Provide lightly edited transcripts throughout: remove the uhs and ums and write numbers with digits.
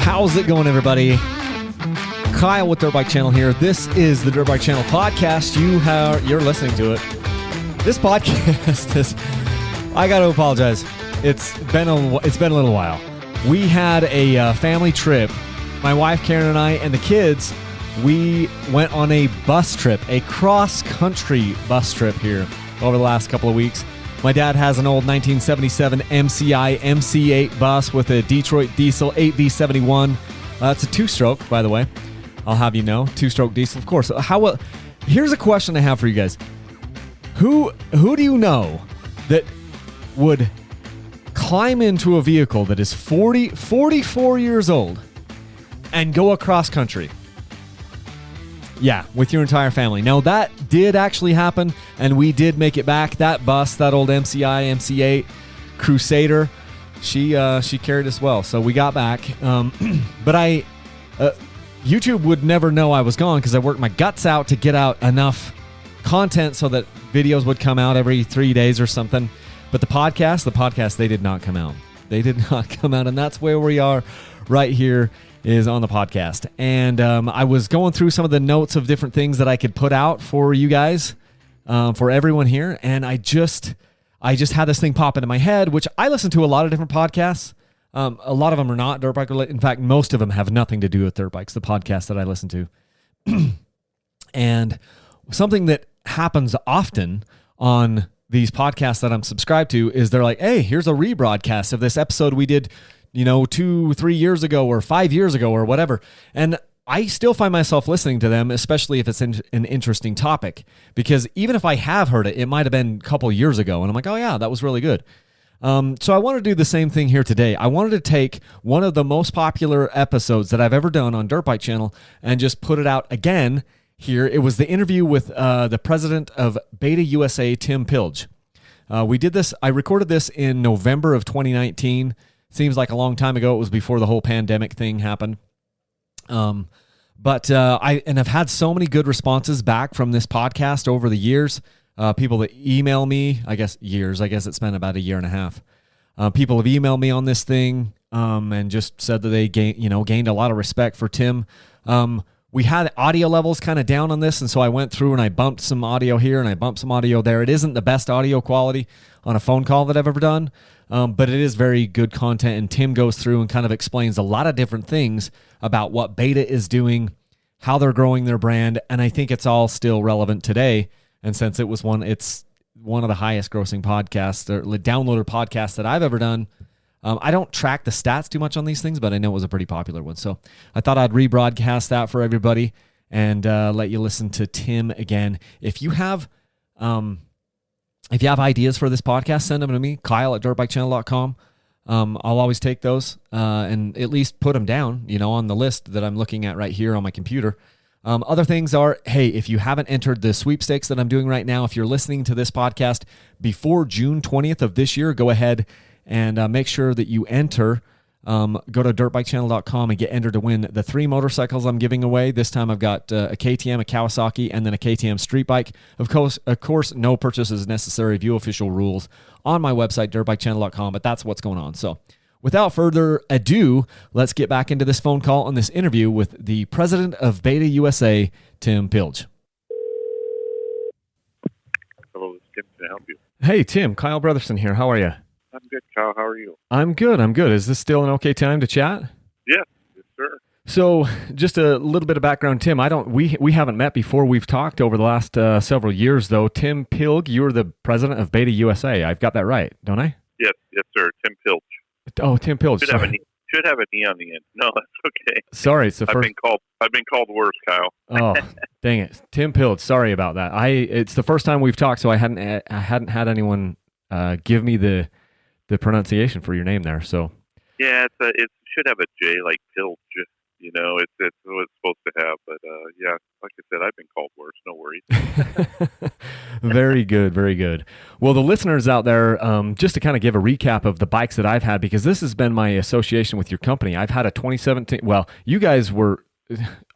How's it going, everybody? Kyle with Dirt Bike Channel here. This is the Dirt Bike Channel podcast. You're listening to it. This podcast is, I got to apologize. It's been a little while. We had a family trip. My wife Karen and I and the kids, we went on a bus trip, a cross-country bus trip here over the last couple of weeks. My dad has an old 1977 MCI MC8 bus with a Detroit diesel 8V71. It's a two-stroke, by the way. I'll have you know, two-stroke diesel, of course. Here's a question I have for you guys. Who do you know that would climb into a vehicle that is 44 years old and go across country? Yeah, with your entire family. Now, that did actually happen, and we did make it back. That bus, that old MCI MC8 Crusader, she carried us well, so we got back. But YouTube would never know I was gone because I worked my guts out to get out enough content so that videos would come out every 3 days or something. But the podcast, they did not come out. They did not come out, and that's where we are right here is on the podcast. And I was going through some of the notes of different things that I could put out for you guys, for everyone here, and I just had this thing pop into my head, which I listen to a lot of different podcasts. A lot of them are not dirt bike related. In fact, most of them have nothing to do with dirt bikes, the podcasts that I listen to. And something that happens often on these podcasts that I'm subscribed to is they're like, hey, here's a rebroadcast of this episode we did, 2-3 years ago or 5 years ago or whatever. And I still find myself listening to them, especially if it's an interesting topic, because even if I have heard it, it might have been a couple years ago. And I'm like, oh yeah, that was really good. So I want to do the same thing here today. I wanted to take one of the most popular episodes that I've ever done on Dirt Bike Channel and just put it out again here. It was the interview with the president of Beta USA, Tim Pilg. We did this. I recorded this in November of 2019. Seems like a long time ago. It was before the whole pandemic thing happened. But I've had so many good responses back from this podcast over the years. People that email me, I guess it's been about a year and a half. People have emailed me on this thing and just said that they gained a lot of respect for Tim. We had audio levels kind of down on this, and so I went through and I bumped some audio here and I bumped some audio there. It isn't the best audio quality on a phone call that I've ever done, but it is very good content, and Tim goes through and kind of explains a lot of different things about what Beta is doing, how they're growing their brand, and I think it's all still relevant today. And since it's one of the highest grossing podcasts or downloader podcasts that I've ever done, I don't track the stats too much on these things, but I know it was a pretty popular one. So I thought I'd rebroadcast that for everybody and let you listen to Tim again. If you have ideas for this podcast, send them to me, Kyle@dirtbikechannel.com. I'll always take those and at least put them down, on the list that I'm looking at right here on my computer. Other things are, hey, if you haven't entered the sweepstakes that I'm doing right now, if you're listening to this podcast before June 20th of this year, go ahead and make sure that you enter. Go to dirtbikechannel.com and get entered to win the 3 motorcycles I'm giving away. This time I've got a KTM, a Kawasaki, and then a KTM street bike. Of course, no purchase is necessary. View official rules on my website, dirtbikechannel.com, but that's what's going on. So without further ado, let's get back into this phone call on this interview with the president of Beta USA, Tim Pilg. Hello, this is Tim. Can I help you? Hey, Tim. Kyle Brotherson here. How are you? I'm good, Kyle. How are you? I'm good. Is this still an okay time to chat? Yes, sir. So just a little bit of background, Tim. We haven't met before. We've talked over the last several years, though. Tim Pilg, you're the president of Beta USA. I've got that right, don't I? Yes, sir. Tim Pilg. Oh, Tim Pilg. Should have an E on the end. No, that's okay. Sorry, it's the first. I've been called worse, Kyle. Oh, dang it, Tim Pilg. Sorry about that. It's the first time we've talked, so I hadn't had anyone give me the pronunciation for your name there. So yeah, it should have a J like Pilg. It's what it's supposed to have. But yeah, like I said, I've been called worse. No worries. Very good, very good. Well, the listeners out there, just to kind of give a recap of the bikes that I've had, because this has been my association with your company. I've had a 2017. Well, you guys were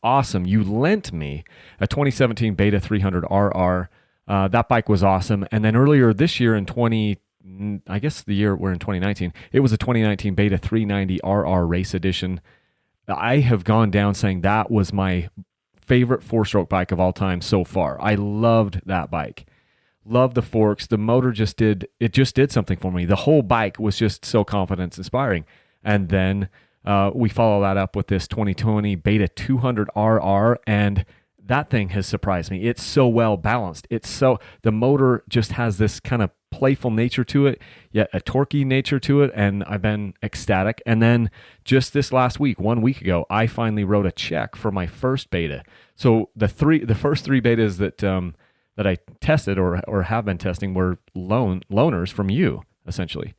awesome. You lent me a 2017 Beta 300 RR. That bike was awesome. And then earlier this year in I guess the year we're in 2019. It was a 2019 Beta 390 RR Race Edition. I have gone down saying that was my favorite four-stroke bike of all time so far. I loved that bike. Loved the forks. The motor just did something for me. The whole bike was just so confidence inspiring. And then we follow that up with this 2020 Beta 200 RR, and that thing has surprised me. It's so well balanced. The motor just has this kind of playful nature to it, yet a torquey nature to it, and I've been ecstatic. And then just this last week, 1 week ago, I finally wrote a check for my first beta. So the first three betas that I tested or have been testing were loaners from you, essentially.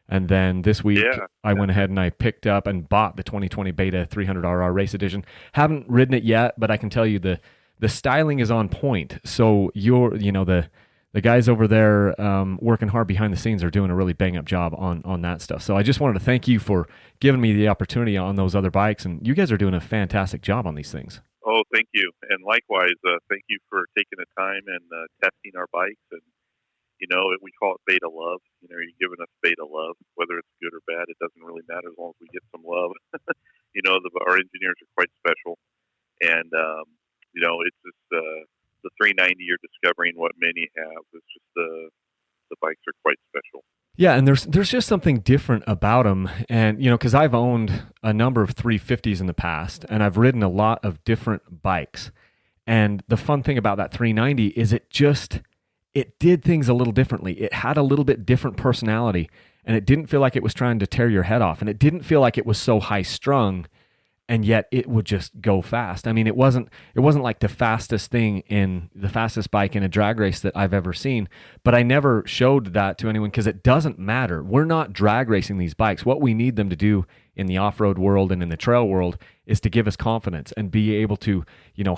And then this week, I went ahead and I picked up and bought the 2020 Beta 300RR Race Edition. Haven't ridden it yet, but I can tell you the styling is on point. So the guys over there working hard behind the scenes are doing a really bang-up job on that stuff. So I just wanted to thank you for giving me the opportunity on those other bikes, and you guys are doing a fantastic job on these things. Oh, thank you. And likewise, thank you for taking the time and testing our bikes. And, we call it beta love. You're giving us beta love. Whether it's good or bad, it doesn't really matter as long as we get some love. Our engineers are quite special. And, it's just the 390 you're discovering what many have. It's just the bikes are quite special. Yeah, and there's just something different about them. And, because I've owned a number of 350s in the past, and I've ridden a lot of different bikes. And the fun thing about that 390 is it did things a little differently. It had a little bit different personality, and it didn't feel like it was trying to tear your head off. And it didn't feel like it was so high strung, and yet it would just go fast. I mean, it wasn't like the fastest bike in a drag race that I've ever seen, but I never showed that to anyone because it doesn't matter. We're not drag racing these bikes. What we need them to do in the off-road world and in the trail world is to give us confidence and be able to,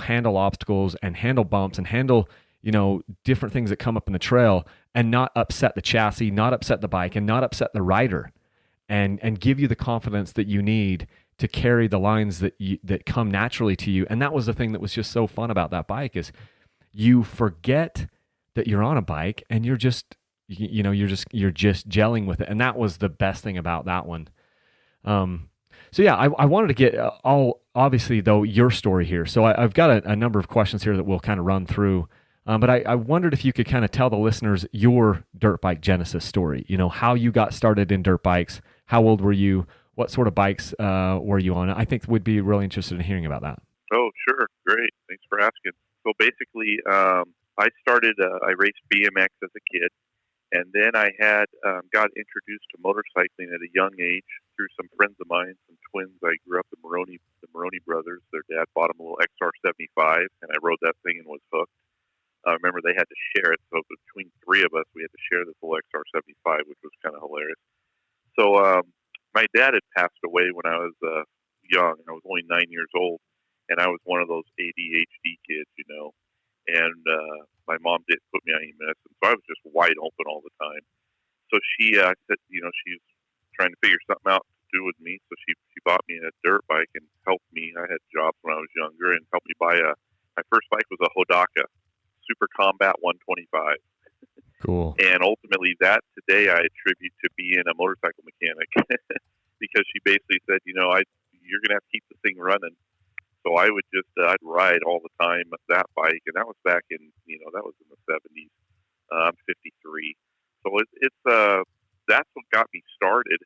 handle obstacles and handle bumps and handle, different things that come up in the trail and not upset the chassis, not upset the bike, and not upset the rider, and give you the confidence that you need to carry the lines that come naturally to you. And that was the thing that was just so fun about that bike is you forget that you're on a bike and you're just gelling with it. And that was the best thing about that one. So yeah, I wanted to get obviously though your story here. So I've got a number of questions here that we'll kind of run through. But I wondered if you could kind of tell the listeners your dirt bike genesis story, how you got started in dirt bikes, how old were you, what sort of bikes were you on? I think we'd be really interested in hearing about that. Oh, sure. Great. Thanks for asking. So basically, I raced BMX as a kid, and then I got introduced to motorcycling at a young age through some friends of mine, some twins. I grew up the Maroney brothers. Their dad bought them a little XR75, and I rode that thing and was hooked. I remember they had to share it, so between three of us, we had to share this little XR75, which was kind of hilarious. So my dad had passed away when I was young. I was only 9 years old, and I was one of those ADHD kids, and my mom didn't put me on any medicine, so I was just wide open all the time. So she said, she's trying to figure something out to do with me, so she bought me a dirt bike and helped me. I had jobs when I was younger and helped me buy my first bike was a Hodaka Super Combat 125. Cool. And ultimately that today I attribute to being a motorcycle mechanic because she basically said, you're going to have to keep the thing running. So I would I'd ride all the time that bike. And that was back in, that was in the 70s. I'm 53. So that's what got me started.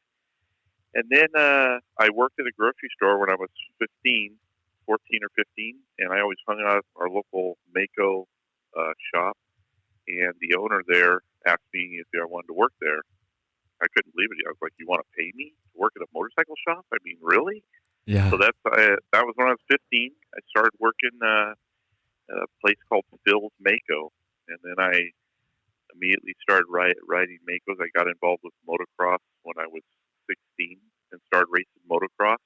And then I worked at a grocery store when I was 14 or 15. And I always hung out at our local Mako shop. And the owner there asked me if I wanted to work there. I couldn't believe it. I was like, "You want to pay me to work at a motorcycle shop? I mean, really?" Yeah. So that was when I was 15. I started working at a place called Phil's Mako, and then I immediately started riding Makos. I got involved with motocross when I was 16 and started racing motocross,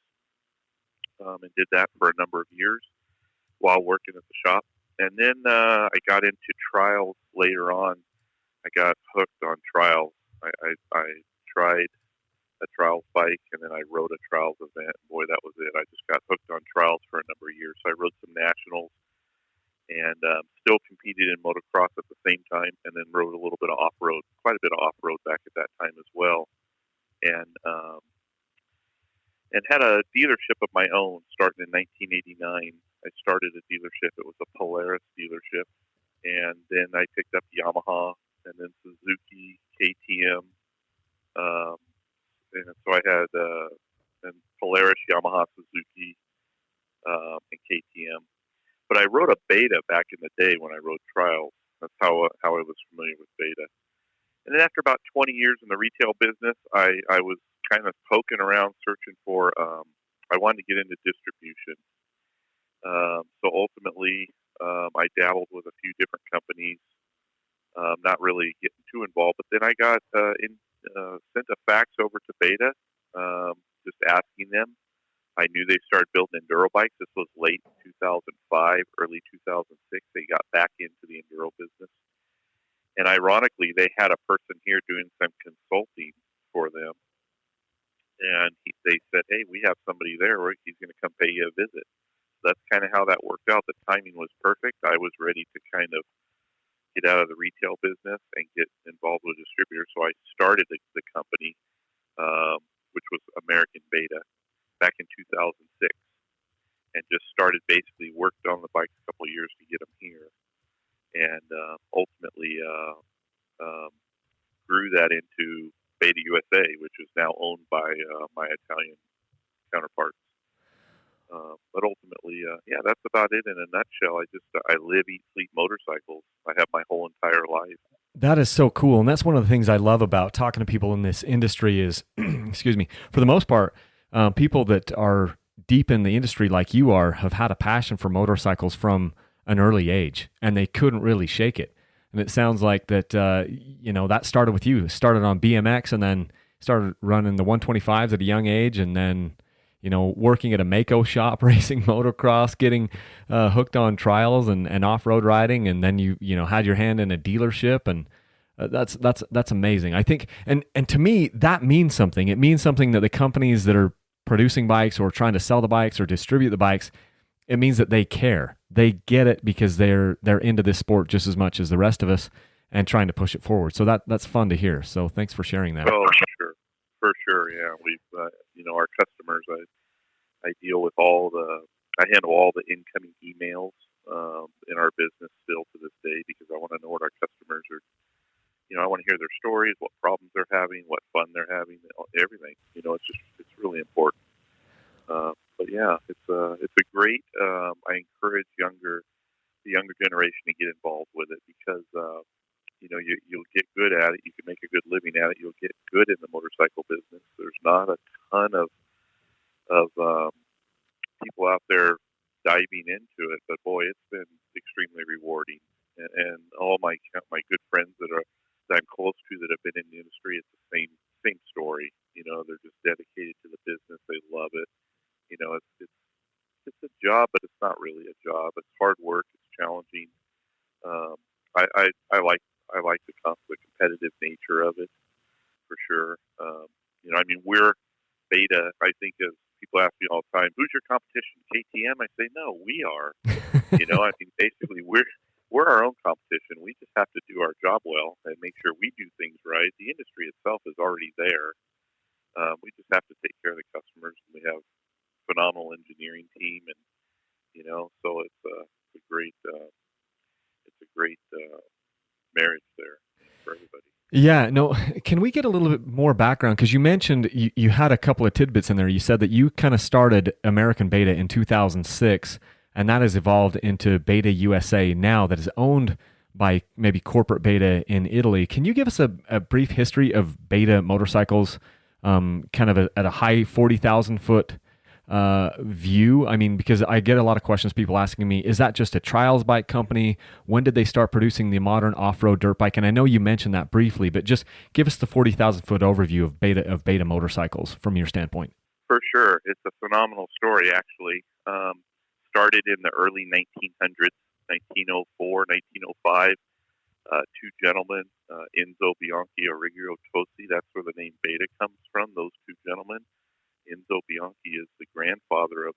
and did that for a number of years while working at the shop. And then I got into trials later on. I got hooked on trials. I tried a trials bike, and then I rode a trials event. Boy, that was it. I just got hooked on trials for a number of years. So I rode some nationals, and still competed in motocross at the same time, and then rode a little bit of off-road, quite a bit of off-road back at that time as well. And had a dealership of my own starting in 1989. I started a dealership. It was a Polaris dealership. And then I picked up Yamaha and then Suzuki, KTM. And so I had and Polaris, Yamaha, Suzuki, and KTM. But I rode a Beta back in the day when I rode trials. That's how I was familiar with Beta. And then after about 20 years in the retail business, I was kind of poking around searching for, I wanted to get into distribution. So ultimately, I dabbled with a few different companies, not really getting too involved. But then I got sent a fax over to Beta, just asking them. I knew they started building enduro bikes. This was late 2005, early 2006. They got back into the enduro business. And ironically, they had a person here doing some consulting for them. And they said, hey, we have somebody there where he's going to come pay you a visit. So that's kind of how that worked out. The timing was perfect. I was ready to kind of get out of the retail business and get involved with distributors. So I started the company, which was American Beta, back in 2006. And just started, basically worked on the bikes a couple of years to get them here. And ultimately grew that into Beta USA, which is now owned by my Italian counterparts. But ultimately, that's about it in a nutshell. I live, eat, sleep motorcycles. I have my whole entire life. That is so cool. And that's one of the things I love about talking to people in this industry is, excuse me, for the most part, people that are deep in the industry like you are have had a passion for motorcycles from an early age, and they couldn't really shake it. And it sounds like that, that started with you. Started on BMX and then started running the 125s at a young age, and then, working at a Mako shop, racing motocross, getting hooked on trials and off-road riding, and then you had your hand in a dealership, and that's amazing. I think, and to me, that means something. It means something that the companies that are producing bikes or trying to sell the bikes or distribute the bikes, it means that they care. They get it because they're into this sport just as much as the rest of us and trying to push it forward. So that's fun to hear. So thanks for sharing that. Oh, for sure. Yeah, we've our customers. I deal with I handle all the incoming emails in our business still to this day because I want to know what our customers are. I want to hear their stories, what problems they're having, what fun they're having, everything. It's really important. But yeah, it's a great. I encourage the younger generation to get involved with it because you'll get good at it. You can make a good living at it. You'll get good in the motorcycle business. There's not a ton of people out there diving into it, but boy, it's been extremely rewarding. And all my good friends that I'm close to that have been in the industry, it's the same story. They're just dedicated to the business. They love it. It's a job, but it's not really a job. It's hard work. It's challenging. I like the competitive nature of it for sure. We're Beta. I think as people ask me all the time, who's your competition? KTM? I say no, we are. Basically we're our own competition. We just have to do our job well and make sure we do things right. The industry itself is already there. We just have to take care of the customers. We have phenomenal engineering team, and so it's a great marriage there for everybody. Yeah, no, can we get a little bit more background? Because you mentioned you had a couple of tidbits in there. You said that you kind of started American Beta in 2006, and that has evolved into Beta USA now that is owned by maybe corporate Beta in Italy. Can you give us a brief history of Beta motorcycles, kind of at a high 40,000 foot view? Because I get a lot of questions, people asking me, is that just a trials bike company? When did they start producing the modern off-road dirt bike? And I know you mentioned that briefly, but just give us the 40,000 foot overview of Beta motorcycles from your standpoint. For sure. It's a phenomenal story, actually. Started in the early 1900s, 1904, 1905. Two gentlemen, Enzo Bianchi, Origo Tosi, that's where the name Beta comes from, those two gentlemen. Enzo Bianchi is the grandfather of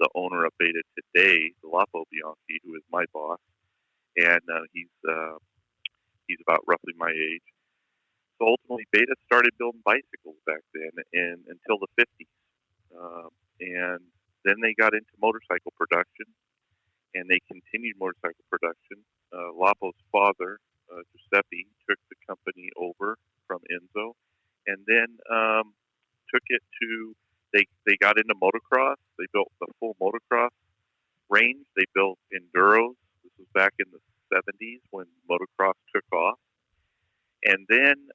the owner of Beta today, Lapo Bianchi, who is my boss, and he's about roughly my age. So ultimately, Beta started building bicycles back then, and until the 50s, and then they got into motorcycle production, and they continued motorcycle production. Lapo's father, Giuseppe, took the company over from Enzo, and then took it to. They got into motocross. They built the full motocross range. They built enduros. This was back in the 70s when motocross took off. And then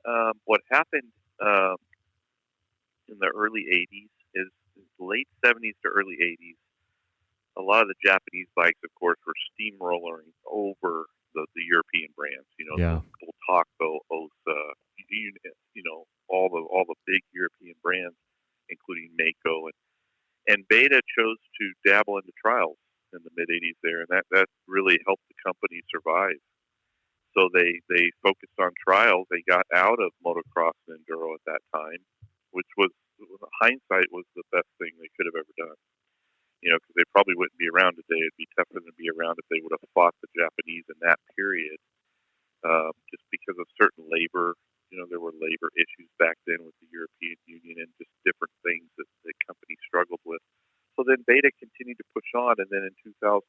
what happened in the early 80s is late 70s to early 80s. A lot of the Japanese bikes, of course, were steamrolling over the European brands. Yeah. Bultaco, Osa, all the big European brands, including Mako, and Beta chose to dabble into trials in the mid 80s there, and that really helped the company survive. So they focused on trials. They got out of motocross and enduro at that time, which was, hindsight, was the best thing they could have ever done. Because they probably wouldn't be around today. It'd be tougher to be around if they would have fought the Japanese in that period, just because of certain labor. There were labor issues back then with the European Union and just different things that the company struggled with. So then Beta continued to push on, and then in 2005,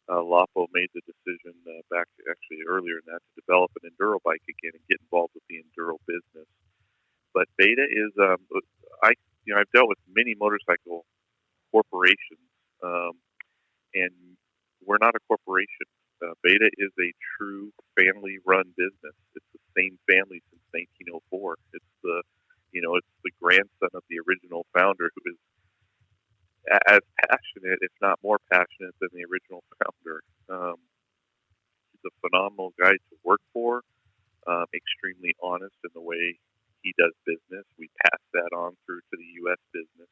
Lapo made the decision back actually earlier than that to develop an enduro bike again and get involved with the enduro business. But Beta is, I've dealt with many motorcycle corporations, and we're not a corporation. Beta is a true family-run business. It's the same family since 1904. It's the grandson of the original founder, who is as passionate, if not more passionate, than the original founder. He's a phenomenal guy to work for. Extremely honest in the way he does business. We pass that on through to the U.S. business,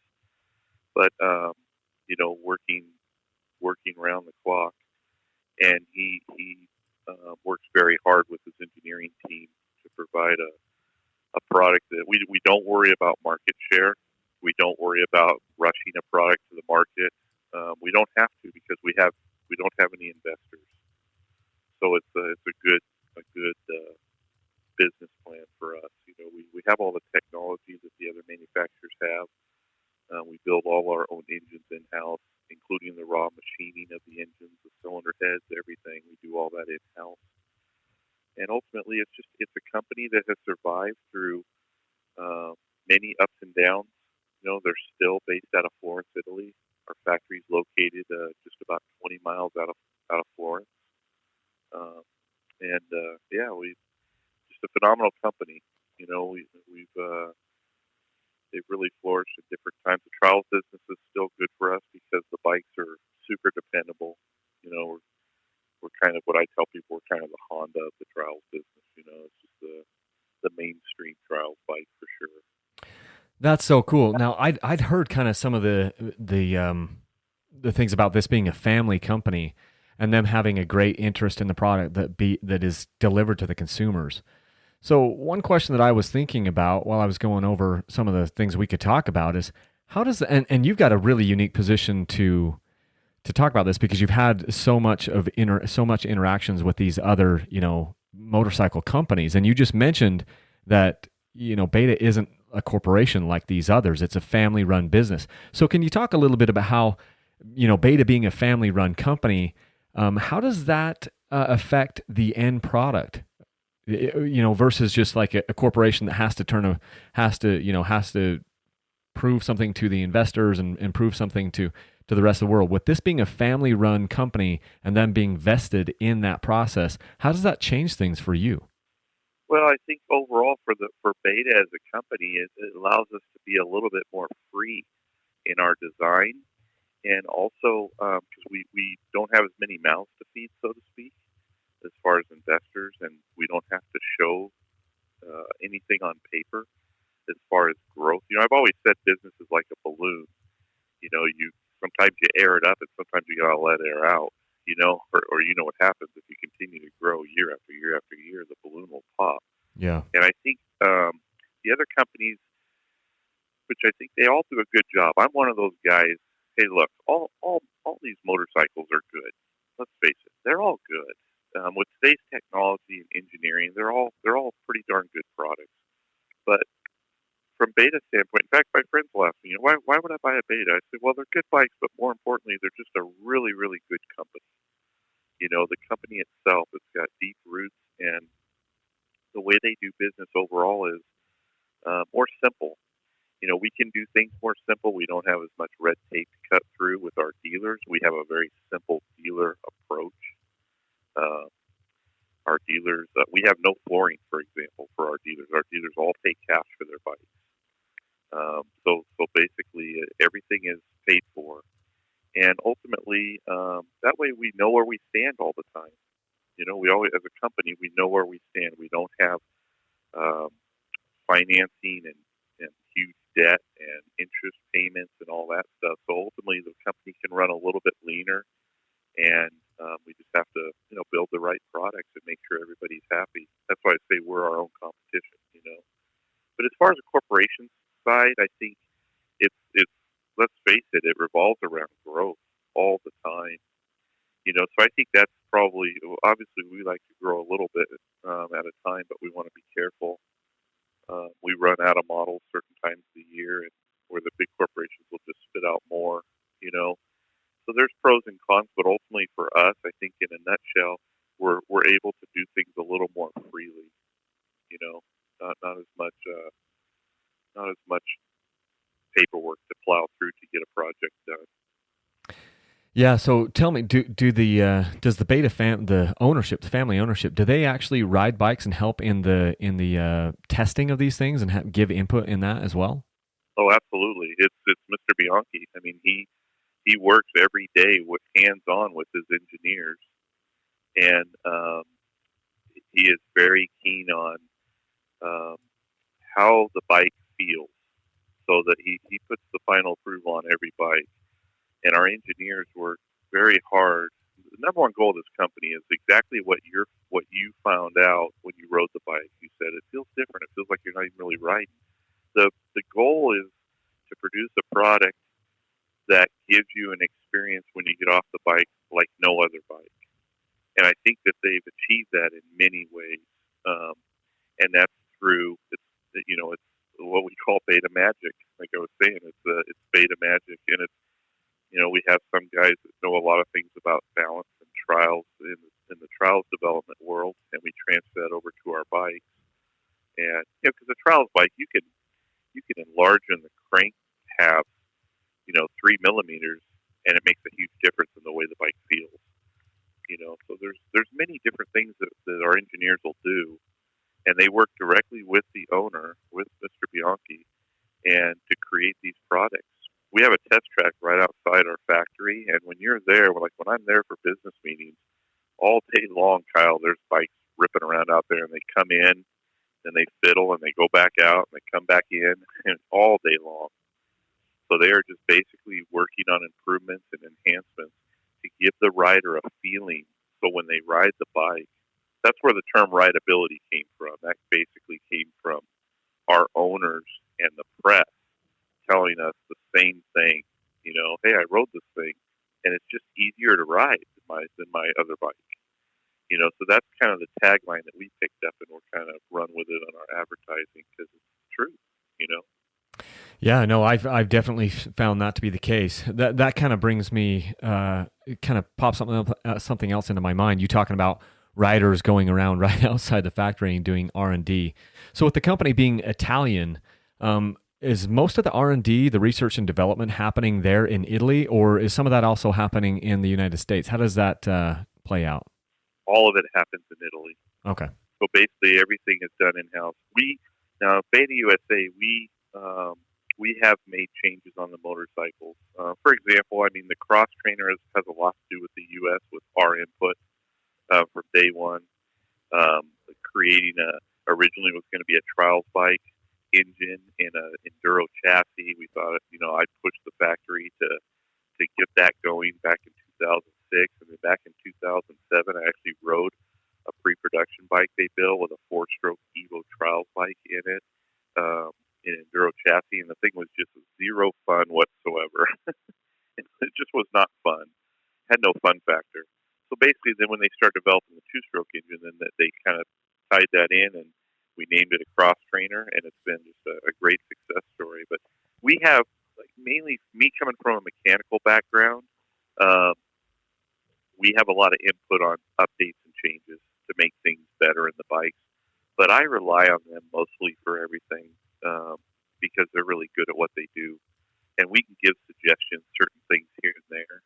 but working around the clock. And he works very hard with his engineering team to provide a product that we don't worry about market share. We don't worry about rushing a product to the market. We don't have to, because we don't have any investors. So it's a good business plan for us. We have all the technology that the other manufacturers have. We build all our own engines in-house, including the raw machining of the engines, the cylinder heads, everything. We do all that in-house. And ultimately, it's a company that has survived through many ups and downs. They're still based out of Florence, Italy. Our factory is located just about 20 miles out of Florence. We just a phenomenal company. They've really flourished at different times. The trials business is still good for us because the bikes are super dependable. We're kind of, what I tell people, we're kind of the Honda of the trials business. It's just the mainstream trials bike for sure. That's so cool. Now, I'd heard kind of some of the things about this being a family company and them having a great interest in the product that is delivered to the consumers. So one question that I was thinking about while I was going over some of the things we could talk about is how does, and you've got a really unique position to talk about this because you've had so much interactions with these other, motorcycle companies. And you just mentioned that, Beta isn't a corporation like these others. It's a family run business. So can you talk a little bit about how, Beta being a family run company, how does that affect the end product? Versus just like a corporation that has to prove something to the investors and prove something to the rest of the world. With this being a family-run company and them being vested in that process, how does that change things for you? Well, I think overall for Beta as a company, it allows us to be a little bit more free in our design, and also because we don't have as many mouths to feed, so to speak, as far as investors, and we don't have to show anything on paper as far as growth. I've always said business is like a balloon. You sometimes you air it up, and sometimes you gotta let air out. Or what happens if you continue to grow year after year after year, the balloon will pop. Yeah. And I think the other companies, which I think they all do a good job. I'm one of those guys. hey, look, all these motorcycles are good. Let's face it, they're all good. With today's technology and engineering, they're all pretty darn good products. But from Beta standpoint, in fact, my friends will ask me, why would I buy a Beta? I say, well, they're good bikes, but more importantly, they're just a really, really good company. The company itself has got deep roots, and the way they do business overall is more simple. We can do things more simple. We don't have as much red tape to cut through with our dealers. We have a very simple dealer approach. Uh, our dealers, we have no flooring, for example, for our dealers. Our dealers all pay cash for their bikes. So basically, everything is paid for, and ultimately, that way we know where we stand all the time. We always, as a company, we know where we stand. We don't have um, financing and huge debt and interest payments and all that stuff. So ultimately, the company can run a little bit leaner, and we just have to, build the right products and make sure everybody's happy. That's why I say we're our own competition. But as far as the corporation side, I think it's let's face it, it revolves around growth all the time. So I think that's probably, obviously we like to grow a little bit at a time, but we want to be careful. We run out of models certain times of the year, and where the big corporations will just spit out more. So there's pros and cons, but ultimately for us, I think in a nutshell, we're able to do things a little more freely. Not as much paperwork to plow through to get a project done. Yeah. So tell me, does the Beta the ownership, the family ownership, do they actually ride bikes and help in the testing of these things and give input in that as well? Oh, absolutely. It's Mr. Bianchi. I mean, he works every day with hands-on with his engineers, and he is very keen on how the bike feels, so that he puts the final approval on every bike. And our engineers work very hard. The number one goal of this company is exactly what you found out when you rode the bike. You said it feels different. It feels like you're not even really riding. The goal is to produce a product that gives you an experience when you get off the bike like no other bike. And I think that they've achieved that in many ways. And that's through it's what we call beta magic. Like I was saying, it's beta magic, and it's we have some guys that know a lot of things about balance and trials in the trials development world, and we transfer that over to our bikes. And because the trials bike, you can enlarge in the crank tab 3 millimeters, and it makes a huge difference in the way the bike feels. So there's many different things that our engineers will do, and they work directly with the owner, with Mr. Bianchi, and to create these products. We have a test track right outside our factory, and when you're there, when I'm there for business meetings, all day long, Kyle, there's bikes ripping around out there, and they come in, and they fiddle, and they go back out, and they come back in, and all day long. So they are just basically working on improvements and enhancements to give the rider a feeling. So when they ride the bike, that's where the term rideability came from. That basically came from our owners and the press telling us the same thing. Hey, I rode this thing, and it's just easier to ride than my other bike. So that's kind of the tagline that we picked up, and we're kind of run with it on our advertising because it's true. Yeah, no, I've definitely found that to be the case. That kind of brings me, it kind of pops something else into my mind. You talking about riders going around right outside the factory and doing R&D. So with the company being Italian, is most of the R&D, the research and development, happening there in Italy, or is some of that also happening in the United States? How does that play out? All of it happens in Italy. Okay. So basically, everything is done in-house. Now, Beta USA, we have made changes on the motorcycles. For example, the cross trainer has a lot to do with the U.S., with our input from day one. Creating originally was going to be a trials bike engine in an enduro chassis. We thought, I'd push the factory to get that going back in 2006. And then back in 2007, I actually rode a pre-production bike they built with a 4-stroke Evo trials bike in it. In enduro chassis, and the thing was just zero fun whatsoever. It just was not fun. Had no fun factor. So basically, then when they started developing the two-stroke engine, then they kind of tied that in, and we named it a cross trainer, and it's been just a great success story. But we have, like, mainly me coming from a mechanical background, um, we have a lot of input on updates and changes to make things better in the bikes. But I rely on them mostly for everything because they're really good at what they do, and we can give suggestions, certain things here and there.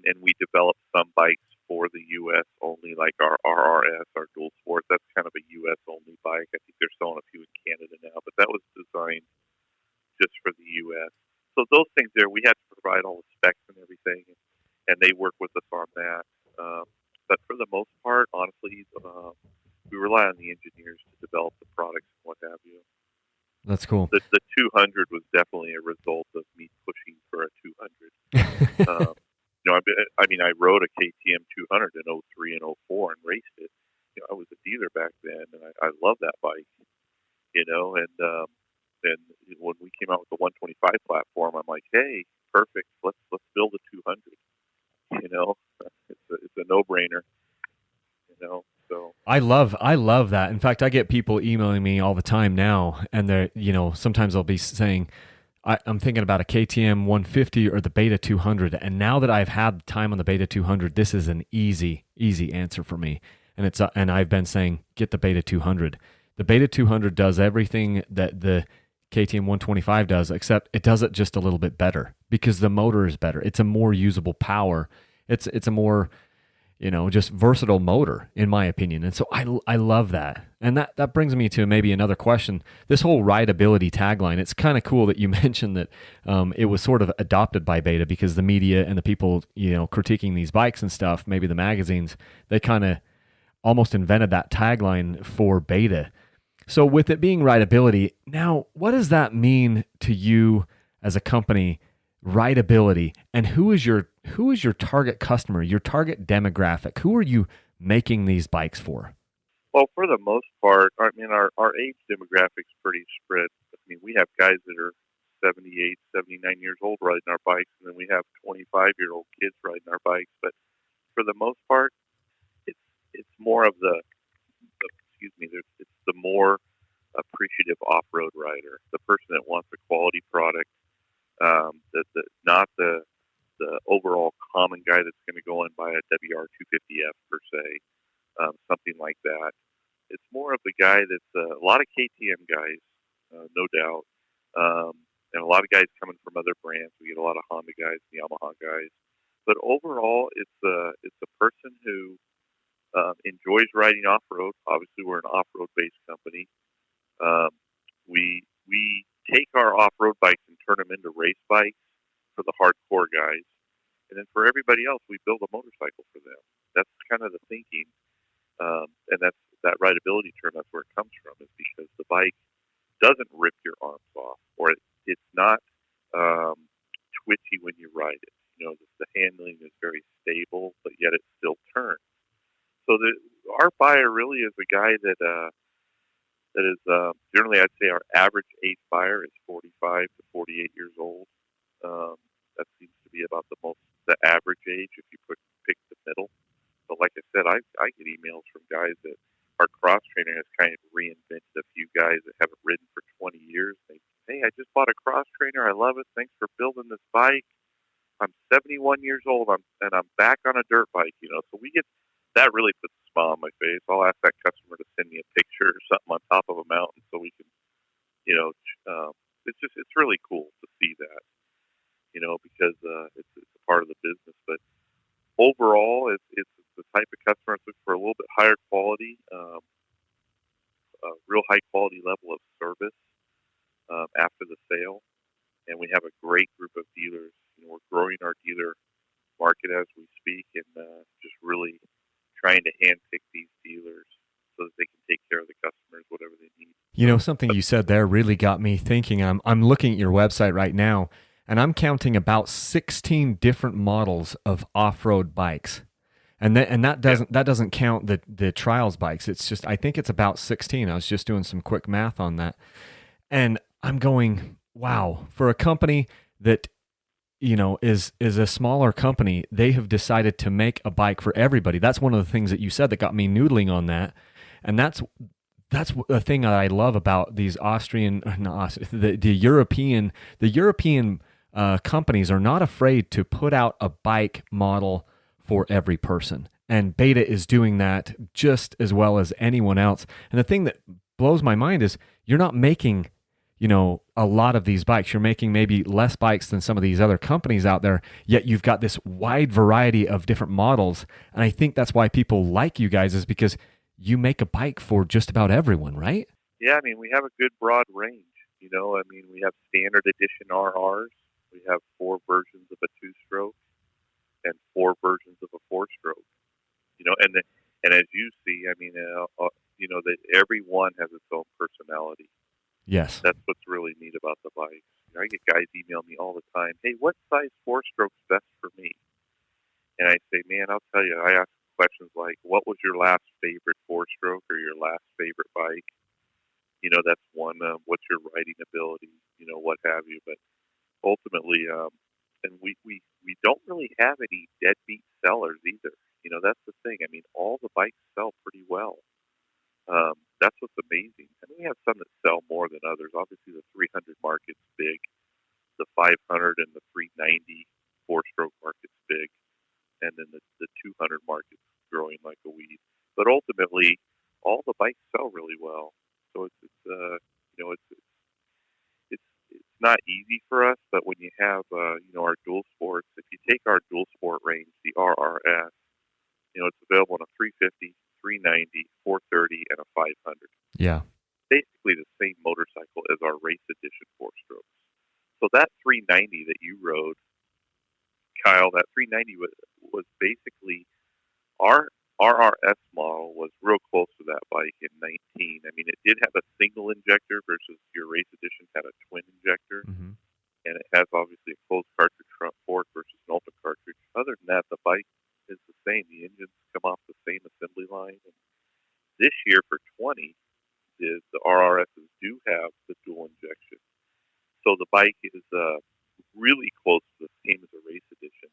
And we develop some bikes for the U.S. only, like our RRS, our dual sport. That's kind of a U.S. only bike. I think they're selling a few in Canada now, but that was designed just for the U.S. So those things there, we had to provide all the specs and everything, and they work with us on that. But for the most part, honestly, we rely on the engineers to develop the products and what have you. That's cool. The 200 was definitely a result of me pushing for a 200. I rode a KTM 200 in 03 and 04 and raced it. I was a dealer back then, and I love that bike. And when we came out with the 125 platform, I'm like, hey, perfect. Let's build a 200. It's a no-brainer. So I love that. In fact, I get people emailing me all the time now, and they're, sometimes they'll be saying, I'm thinking about a KTM 150 or the Beta 200, and now that I've had time on the Beta 200, this is an easy answer for me. And I've been saying, get the Beta 200. The Beta 200 does everything that the KTM 125 does, except it does it just a little bit better because the motor is better. It's a more usable power. It's a more just versatile motor, in my opinion. And so I love that. And that brings me to maybe another question. This whole rideability tagline, it's kind of cool that you mentioned that it was sort of adopted by Beta because the media and the people, critiquing these bikes and stuff, maybe the magazines, they kind of almost invented that tagline for Beta. So with it being rideability, now what does that mean to you as a company, rideability, and who is your target customer, your target demographic? Who are you making these bikes for? Well, for the most part, our age demographic's pretty spread. We have guys that are 78, 79 years old riding our bikes, and then we have 25-year-old kids riding our bikes. But for the most part, it's more of it's the more appreciative off-road rider, the person that wants a quality product, not the overall common guy that's going to go and buy a WR250F per se, something like that. It's more of the guy that's a lot of KTM guys, no doubt, and a lot of guys coming from other brands. We get a lot of Honda guys, Yamaha guys, but overall, it's a person who enjoys riding off-road. Obviously, we're an off-road based company. We take our off-road bikes and turn them into race bikes for the hardcore guys. And then for everybody else, we build a motorcycle for them. That's kind of the thinking. And that's that rideability term, that's where it comes from, is because the bike doesn't rip your arms off, or it's not twitchy when you ride it. The handling is very stable, but yet it still turns. So our buyer really is a guy that is generally, I'd say our average age buyer is 45 to 48 years old. That seems to be about the average age if you pick the middle. But like I said, I get emails from guys that our cross trainer has kind of reinvented a few guys that haven't ridden for 20 years. Hey, I just bought a cross trainer. I love it. Thanks for building this bike. I'm 71 years old, and I'm back on a dirt bike. So we get that really puts a smile on my face. I'll ask that customer to send me a picture or something on top of a mountain so we can, it's really cool to see that, because it's a part of the business. But overall, it's the type of customer that's looking for a little bit higher quality, a real high quality level of service after the sale. And we have a great group of dealers. We're growing our dealer market as we speak, and just really trying to handpick these dealers so that they can take care of the customers, whatever they need. Something you said there really got me thinking. I'm looking at your website right now, and I'm counting about 16 different models of off-road bikes. And that doesn't count the trials bikes. It's just, I think it's about 16. I was just doing some quick math on that. And I'm going, wow, for a company that is a smaller company. They have decided to make a bike for everybody. That's one of the things that you said that got me noodling on that, and that's the thing that I love about these the European companies are not afraid to put out a bike model for every person. And Beta is doing that just as well as anyone else. And the thing that blows my mind is you're not making, a lot of these bikes. You're making maybe less bikes than some of these other companies out there, yet you've got this wide variety of different models. And I think that's why people like you guys, is because you make a bike for just about everyone, right? Yeah, I mean, we have a good broad range. I mean, we have standard edition RRs. We have 4 versions of a 2-stroke and 4 versions of a 4-stroke. And as you see, I mean, that every one has its own personality. Yes. That's what's really neat about the bike. I get guys email me all the time, hey, what size 4-stroke's best for me? And I say, man, I'll tell you, I ask questions like, what was your last favorite 4-stroke or your last favorite bike? That's one. What's your riding ability? What have you. But ultimately, and we don't really have any deadbeat sellers either. That's the thing. I mean, all the bikes sell pretty well. That's what's amazing. And we have some that sell more than others. Obviously, the 300 market's big. The 500 and the 390 4-stroke market's big. And then the 200 market's growing like a weed. But ultimately, all the bikes sell really well. So it's not easy for us. But when you have our dual sports, if you take our dual sport range, the RRS, it's available in a 350, 390, 430, and a 500. Yeah. Basically the same motorcycle as our race edition 4-strokes. So that 390 that you rode, Kyle, that 390 was basically our RRS model was real close to that bike in 19. I mean, it did have a single injector versus your race edition had a twin injector. Mm-hmm. And it has obviously a closed cartridge front fork versus an open cartridge. Other than that, the bike is the same. The engines come off the same assembly line. And this year for 20, the RRSs do have the dual injection. So the bike is really close to the same as a race edition.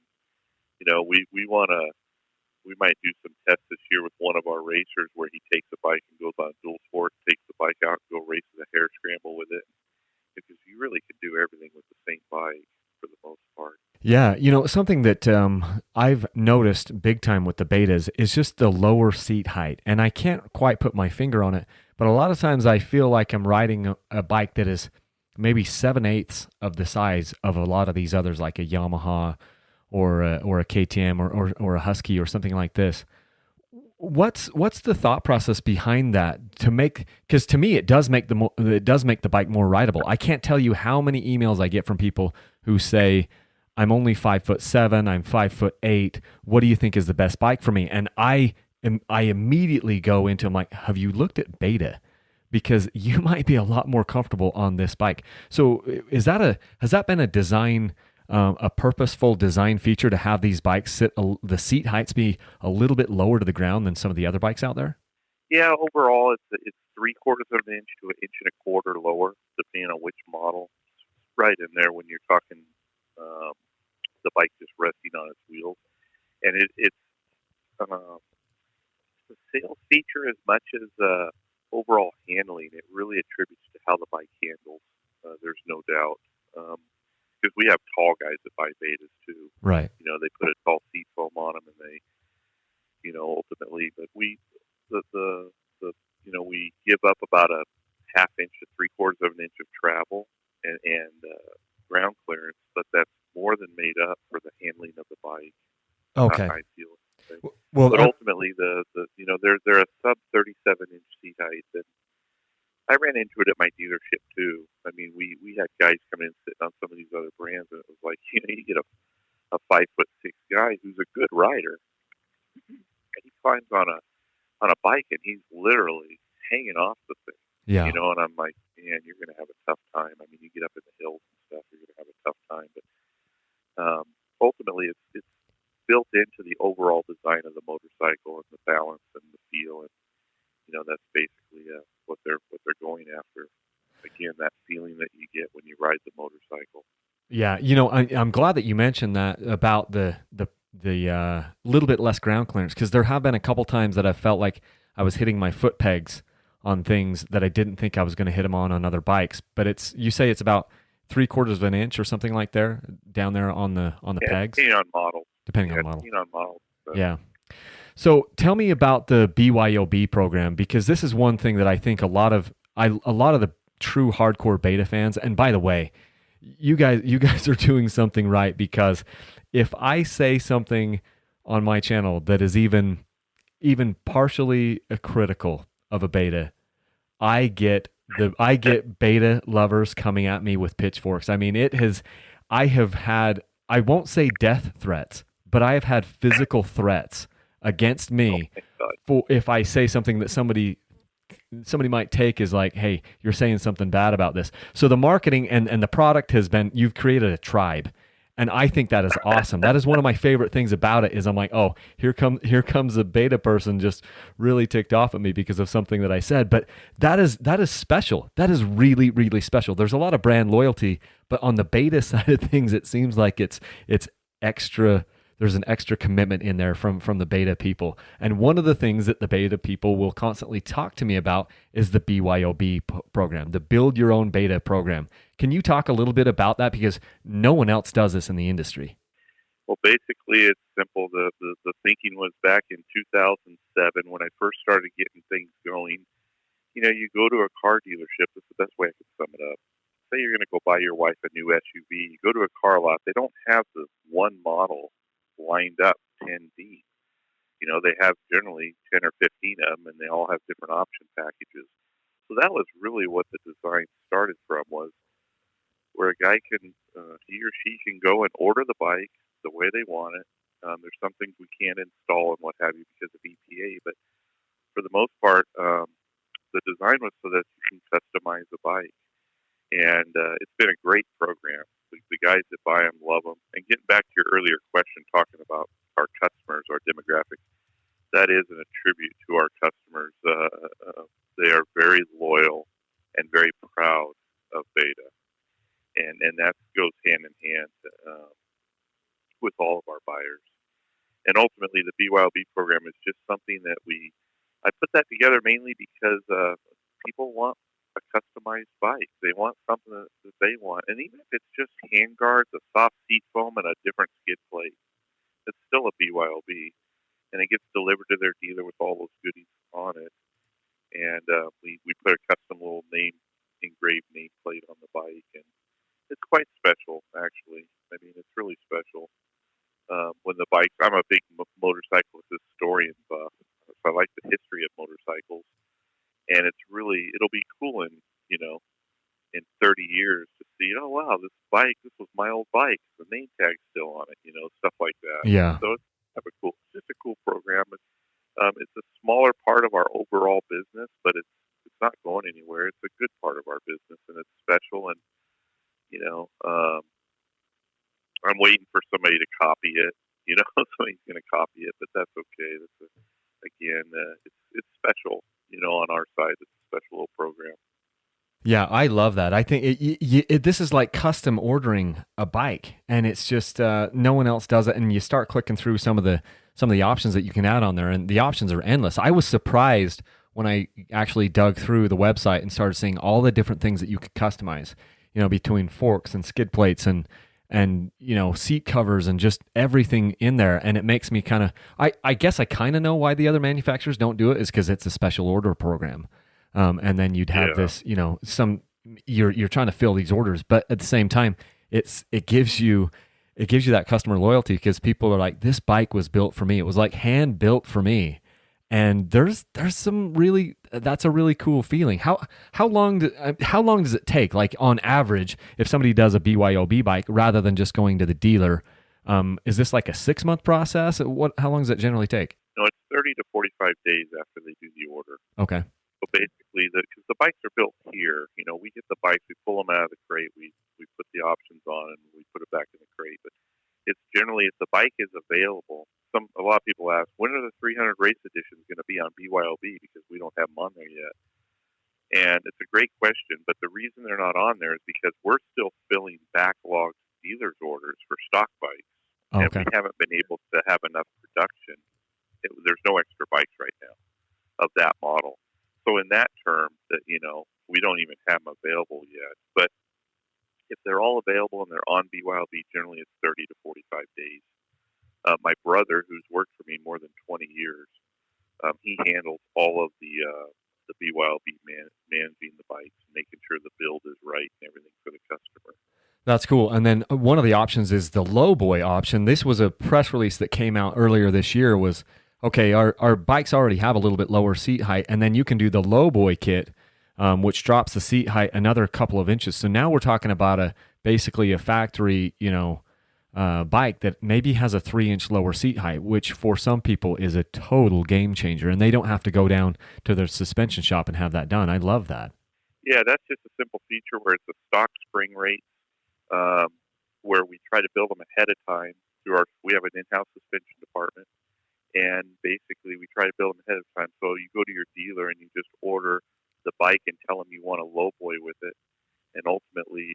We might do some tests this year with one of our racers where he takes a bike and goes on dual sport, takes the bike out and go races a hare scramble with it. Because you really can do everything with the same bike for the most part. Yeah, something that I've noticed big time with the Betas is just the lower seat height. And I can't quite put my finger on it, but a lot of times I feel like I'm riding a bike that is maybe 7/8 of the size of a lot of these others, like a Yamaha or a KTM or a Husky or something like this. What's the thought process behind that to make? Because to me, it does make the bike more rideable. I can't tell you how many emails I get from people who say, "I'm only 5'7", I'm 5'8". What do you think is the best bike for me?" And I immediately go into, I'm like, "Have you looked at Beta? Because you might be a lot more comfortable on this bike." So has that been a design? A purposeful design feature to have these bikes the seat heights be a little bit lower to the ground than some of the other bikes out there? Yeah, overall it's 3/4 of an inch to an inch and a quarter lower, depending on which model. Right in there when you're talking the bike just resting on its wheels, and it's the sales feature as much as overall handling. It really attributes to how the bike handles. There's no doubt. Because we have tall guys that buy Betas too. Right. They put a tall seat foam on them, and they, ultimately. But we give up about a 1/2 inch to 3/4 of an inch of travel and ground clearance, but that's more than made up for the handling of the bike. Okay. I feel. Well, but ultimately, they're a sub 37-inch seat height, and I ran into it at my dealership too. I mean, we had guys coming in sitting on some of these other brands, and it was like, you get a 5'6" guy who's a good rider, and he climbs on a bike, and he's literally hanging off the thing. yeah. And I'm like, man, you're going to have a tough time. I mean, you get up in the hills and stuff, you're going to have a tough time. But ultimately, it's built into the overall design of the motorcycle and the balance and the feel, and that's basically what they're going after. Again, that feeling that you get when you ride the motorcycle. Yeah, I'm glad that you mentioned that about the little bit less ground clearance, because there have been a couple times that I felt like I was hitting my foot pegs on things that I didn't think I was going to hit them on other bikes. But you say it's about 3/4 of an inch or something like there down there on the pegs, depending on model. depending on model. Depending on model. So. Yeah. So tell me about the BYOB program, because this is one thing that I think a lot of the true hardcore beta fans. And by the way, you guys are doing something right, because if I say something on my channel that is even partially critical of a beta, I get beta lovers coming at me with pitchforks. I mean, I have had, I won't say death threats, but I have had physical threats against me for if I say something that somebody might take as like, hey, you're saying something bad about this. So the marketing and the product has been, you've created a tribe. And I think that is awesome. That is one of my favorite things about it, is I'm like, oh, here comes a beta person just really ticked off at me because of something that I said. But that is special. That is really, really special. There's a lot of brand loyalty, but on the beta side of things, it seems like it's extra. There's an extra commitment in there from the beta people. And one of the things that the beta people will constantly talk to me about is the BYOB program, the Build Your Own Beta program. Can you talk a little bit about that? Because no one else does this in the industry. Well, basically, it's simple. The thinking was back in 2007 when I first started getting things going. You go to a car dealership. That's the best way I could sum it up. Say you're going to go buy your wife a new SUV. You go to a car lot. They don't have the one model lined up 10 deep. They have generally 10 or 15 of them, and they all have different option packages. So that was really what the design started from, was where a guy can, he or she can go and order the bike the way they want it. There's some things we can't install and what have you because of EPA, but for the most part, the design was so that you can customize the bike. And it's been a great program. The guys that buy them love them. And getting back to your earlier question, talking about our customers, our demographic, that is a tribute to our customers. They are very loyal and very proud of Beta. And that goes hand in hand with all of our buyers. And ultimately, the BYOB program is just something that I put that together mainly because people want a customized bike. They want something that they want. And even if it's just handguards, a soft seat foam, and a different skid plate, it's still a BYOB. And it gets delivered to their dealer with all those goodies on it. And we put a custom little engraved nameplate on the bike. And it's quite special, actually. I mean, it's really special. When the bikes, I'm a big motorcyclist historian buff, so I like the history of motorcycles. And it'll be cool in 30 years to see, oh, wow, this was my old bike. The name tag's still on it, stuff like that. Yeah. So it's just a cool program. It's a smaller part of our overall business, but it's not going anywhere. It's a good part of our business, and it's special. And, I'm waiting for somebody to copy it. Somebody's going to copy it, but that's okay. It's special. On our side, it's a special little program. Yeah, I love that. I think this is like custom ordering a bike, and it's just no one else does it. And you start clicking through some of the options that you can add on there, and the options are endless. I was surprised when I actually dug through the website and started seeing all the different things that you could customize. Between forks and skid plates and seat covers and just everything in there. And it makes me kind of, I guess I kind of know why the other manufacturers don't do it, is because it's a special order program. And then you'd have this, you're trying to fill these orders, but at the same time, it gives you that customer loyalty, because people are like, this bike was built for me. It was like hand built for me. And there's some really, that's a really cool feeling. How long does it take? Like on average, if somebody does a BYOB bike rather than just going to the dealer, is this like a 6-month process? How long does it generally take? No, it's 30 to 45 days after they do the order. Okay. So basically, because the bikes are built here, we get the bikes, we pull them out of the crate, we put the options on, and we put it back in the crate. But it's generally, if the bike is available, a lot of people ask, when are the 300 race editions going to be on BYOB, because we don't have them on there yet. And it's a great question, but the reason they're not on there is because we're still filling backlogged dealers' orders for stock bikes, and Okay. we haven't been able to have enough production. There's no extra bikes right now of that model. So in that term, that we don't even have them available yet. But if they're all available and they're on BYOB, generally it's 30 to 45 days. My brother, who's worked for me more than 20 years, he handles all of the BYOB managing the bikes, making sure the build is right and everything for the customer. That's cool. And then one of the options is the low boy option. This was a press release that came out earlier this year was, okay, our bikes already have a little bit lower seat height, and then you can do the low boy kit, which drops the seat height another couple of inches. So now we're talking about basically a factory, bike that maybe has a 3-inch lower seat height, which for some people is a total game changer, and they don't have to go down to their suspension shop and have that done. I love that. Yeah, that's just a simple feature where it's a stock spring rate, where we try to build them ahead of time we have an in-house suspension department, and basically we try to build them ahead of time. So you go to your dealer and you just order the bike and tell them you want a low boy with it, and ultimately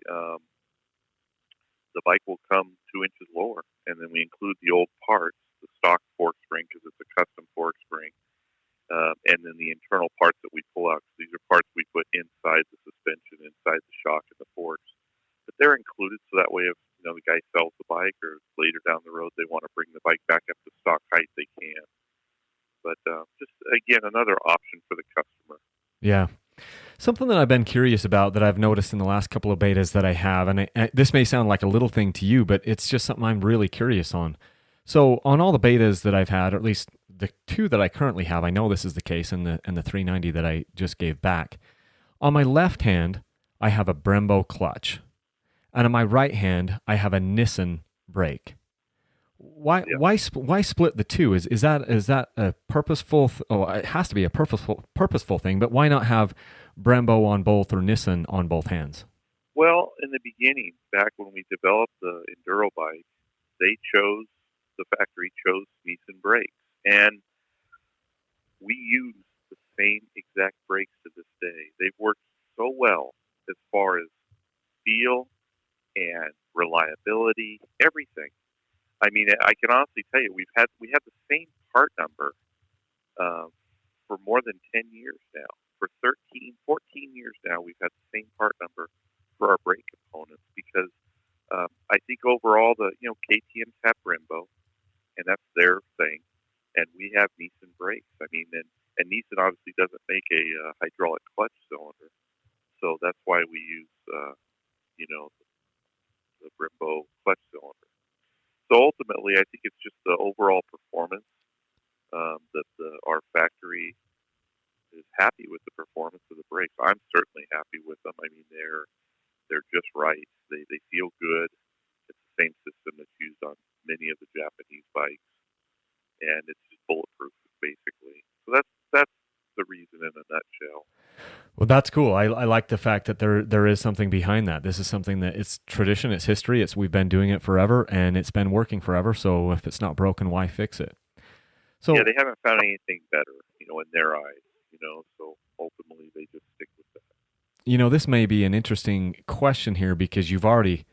the bike will come 2 inches lower, and then we include the old parts, the stock fork spring because it's a custom fork spring, and then the internal parts that we pull out. These are parts we put inside the suspension, inside the shock and the forks. But they're included, so that way if the guy sells the bike or later down the road they want to bring the bike back up to stock height, they can. But just, again, another option for the customer. Yeah. Something that I've been curious about that I've noticed in the last couple of betas that I have, and this may sound like a little thing to you, but it's just something I'm really curious on. So on all the betas that I've had, or at least the 2 that I currently have, I know this is the case, and the 390 that I just gave back. On my left hand, I have a Brembo clutch. And on my right hand, I have a Nissan brake. Why split the two? Is that a purposeful? It has to be a purposeful thing. But why not have Brembo on both or Nissan on both hands? Well, in the beginning, back when we developed the enduro bike, the factory chose Nissan brakes, and we use the same exact brakes to this day. They've worked so well as far as feel and reliability, everything. I mean, I can honestly tell you, we have the same part number for more than 10 years now. For 13, 14 years now, we've had the same part number for our brake components because I think overall KTM's have Brembo, and that's their thing, and we have Nissan brakes. I mean, and Nissan obviously doesn't make a hydraulic clutch cylinder, so that's why we use the Brembo clutch cylinder. So ultimately, I think it's just the overall performance that our factory is happy with the performance of the brakes. I'm certainly happy with them. I mean, they're just right. They feel good. It's the same system that's used on many of the Japanese bikes, and it's just bulletproof basically. So that's the reason in a nutshell. Well, that's cool. I like the fact that there is something behind that. This is something that it's tradition, it's history, we've been doing it forever, and it's been working forever. So if it's not broken, why fix it? So yeah, they haven't found anything better, in their eyes, So ultimately, they just stick with that. This may be an interesting question here because you've already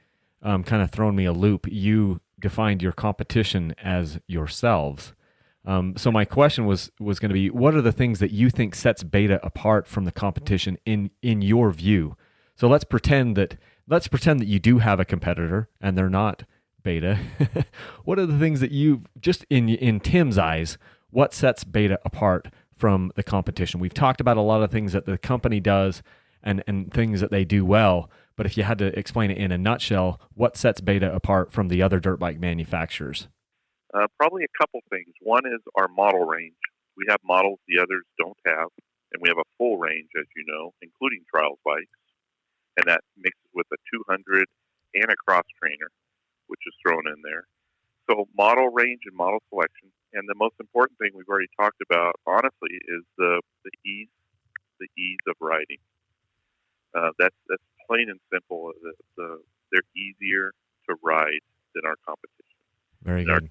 kind of thrown me a loop. You defined your competition as yourselves. So my question was going to be, what are the things that you think sets Beta apart from the competition in your view? So let's pretend that you do have a competitor and they're not Beta. What are the things that you, just in Tim's eyes, what sets Beta apart from the competition? We've talked about a lot of things that the company does and things that they do well, but if you had to explain it in a nutshell, what sets Beta apart from the other dirt bike manufacturers? Probably a couple things. One is our model range. We have models the others don't have, and we have a full range, as you know, including trials bikes, and that mixes with a 200 and a cross trainer, which is thrown in there. So model range and model selection, and the most important thing we've already talked about, honestly, is the ease of riding. That's plain and simple. They're easier to ride than our competition. Very good.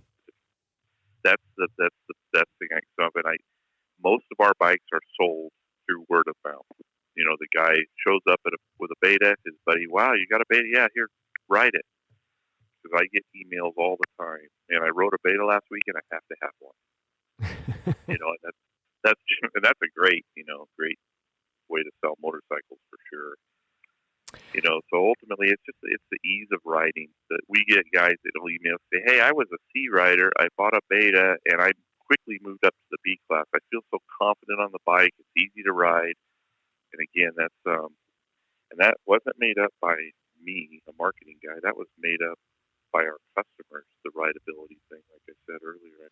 That's the best thing I can sum up. And most of our bikes are sold through word of mouth. The guy shows up with a Beta. His buddy, wow, you got a Beta? Yeah, here, ride it. because I get emails all the time, and I rode a beta last week, and I have to have one. And that's a great great way to sell motorcycles for sure. So ultimately, it's the ease of riding. That we get guys that'll email say, "Hey, I was a C rider. I bought a beta, and I quickly moved up to the B class. I feel so confident on the bike. It's easy to ride." And again, and that wasn't made up by me, a marketing guy. That was made up by our customers. The rideability thing, like I said earlier.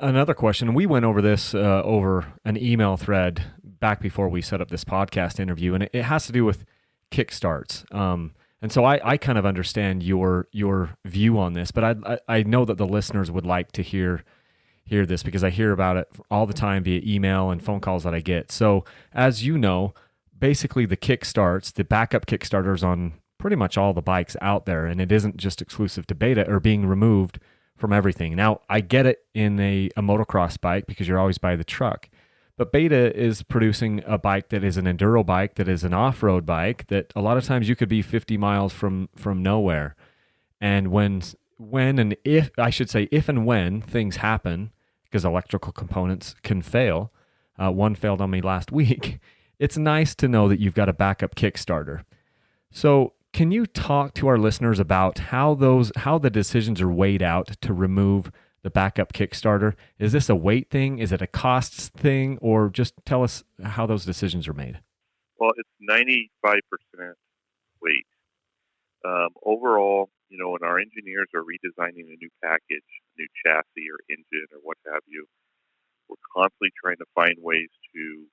Another question. We went over this over an email thread back before we set up this podcast interview, and it has to do with kickstarts. And so I kind of understand your view on this, but I know that the listeners would like to hear this because I hear about it all the time via email and phone calls that I get. So as you know, basically the kickstarts, the backup kickstarters on pretty much all the bikes out there, and it isn't just exclusive to beta, or being removed from everything. Now, I get it in a motocross bike because you're always by the truck. But Beta is producing a bike that is an enduro bike, that is an off-road bike, that a lot of times you could be 50 miles from nowhere. And if and when things happen, because electrical components can fail, one failed on me last week, it's nice to know that you've got a backup Kickstarter. So can you talk to our listeners about how the decisions are weighed out to remove the backup Kickstarter? Is this a weight thing? Is it a costs thing? Or just tell us how those decisions are made. Well, it's 95% weight. Overall, when our engineers are redesigning a new package, new chassis or engine or what have you, we're constantly trying to find ways to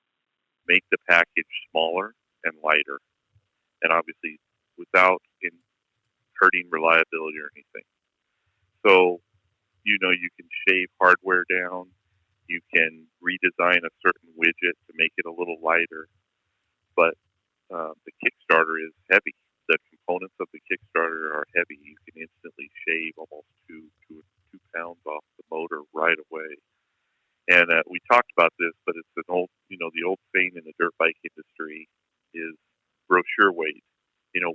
make the package smaller and lighter. And obviously without hurting reliability or anything. So, you can shave hardware down. You can redesign a certain widget to make it a little lighter. But the Kickstarter is heavy. The components of the Kickstarter are heavy. You can instantly shave almost two pounds off the motor right away. And we talked about this, but it's an old, the old saying in the dirt bike industry is brochure weight.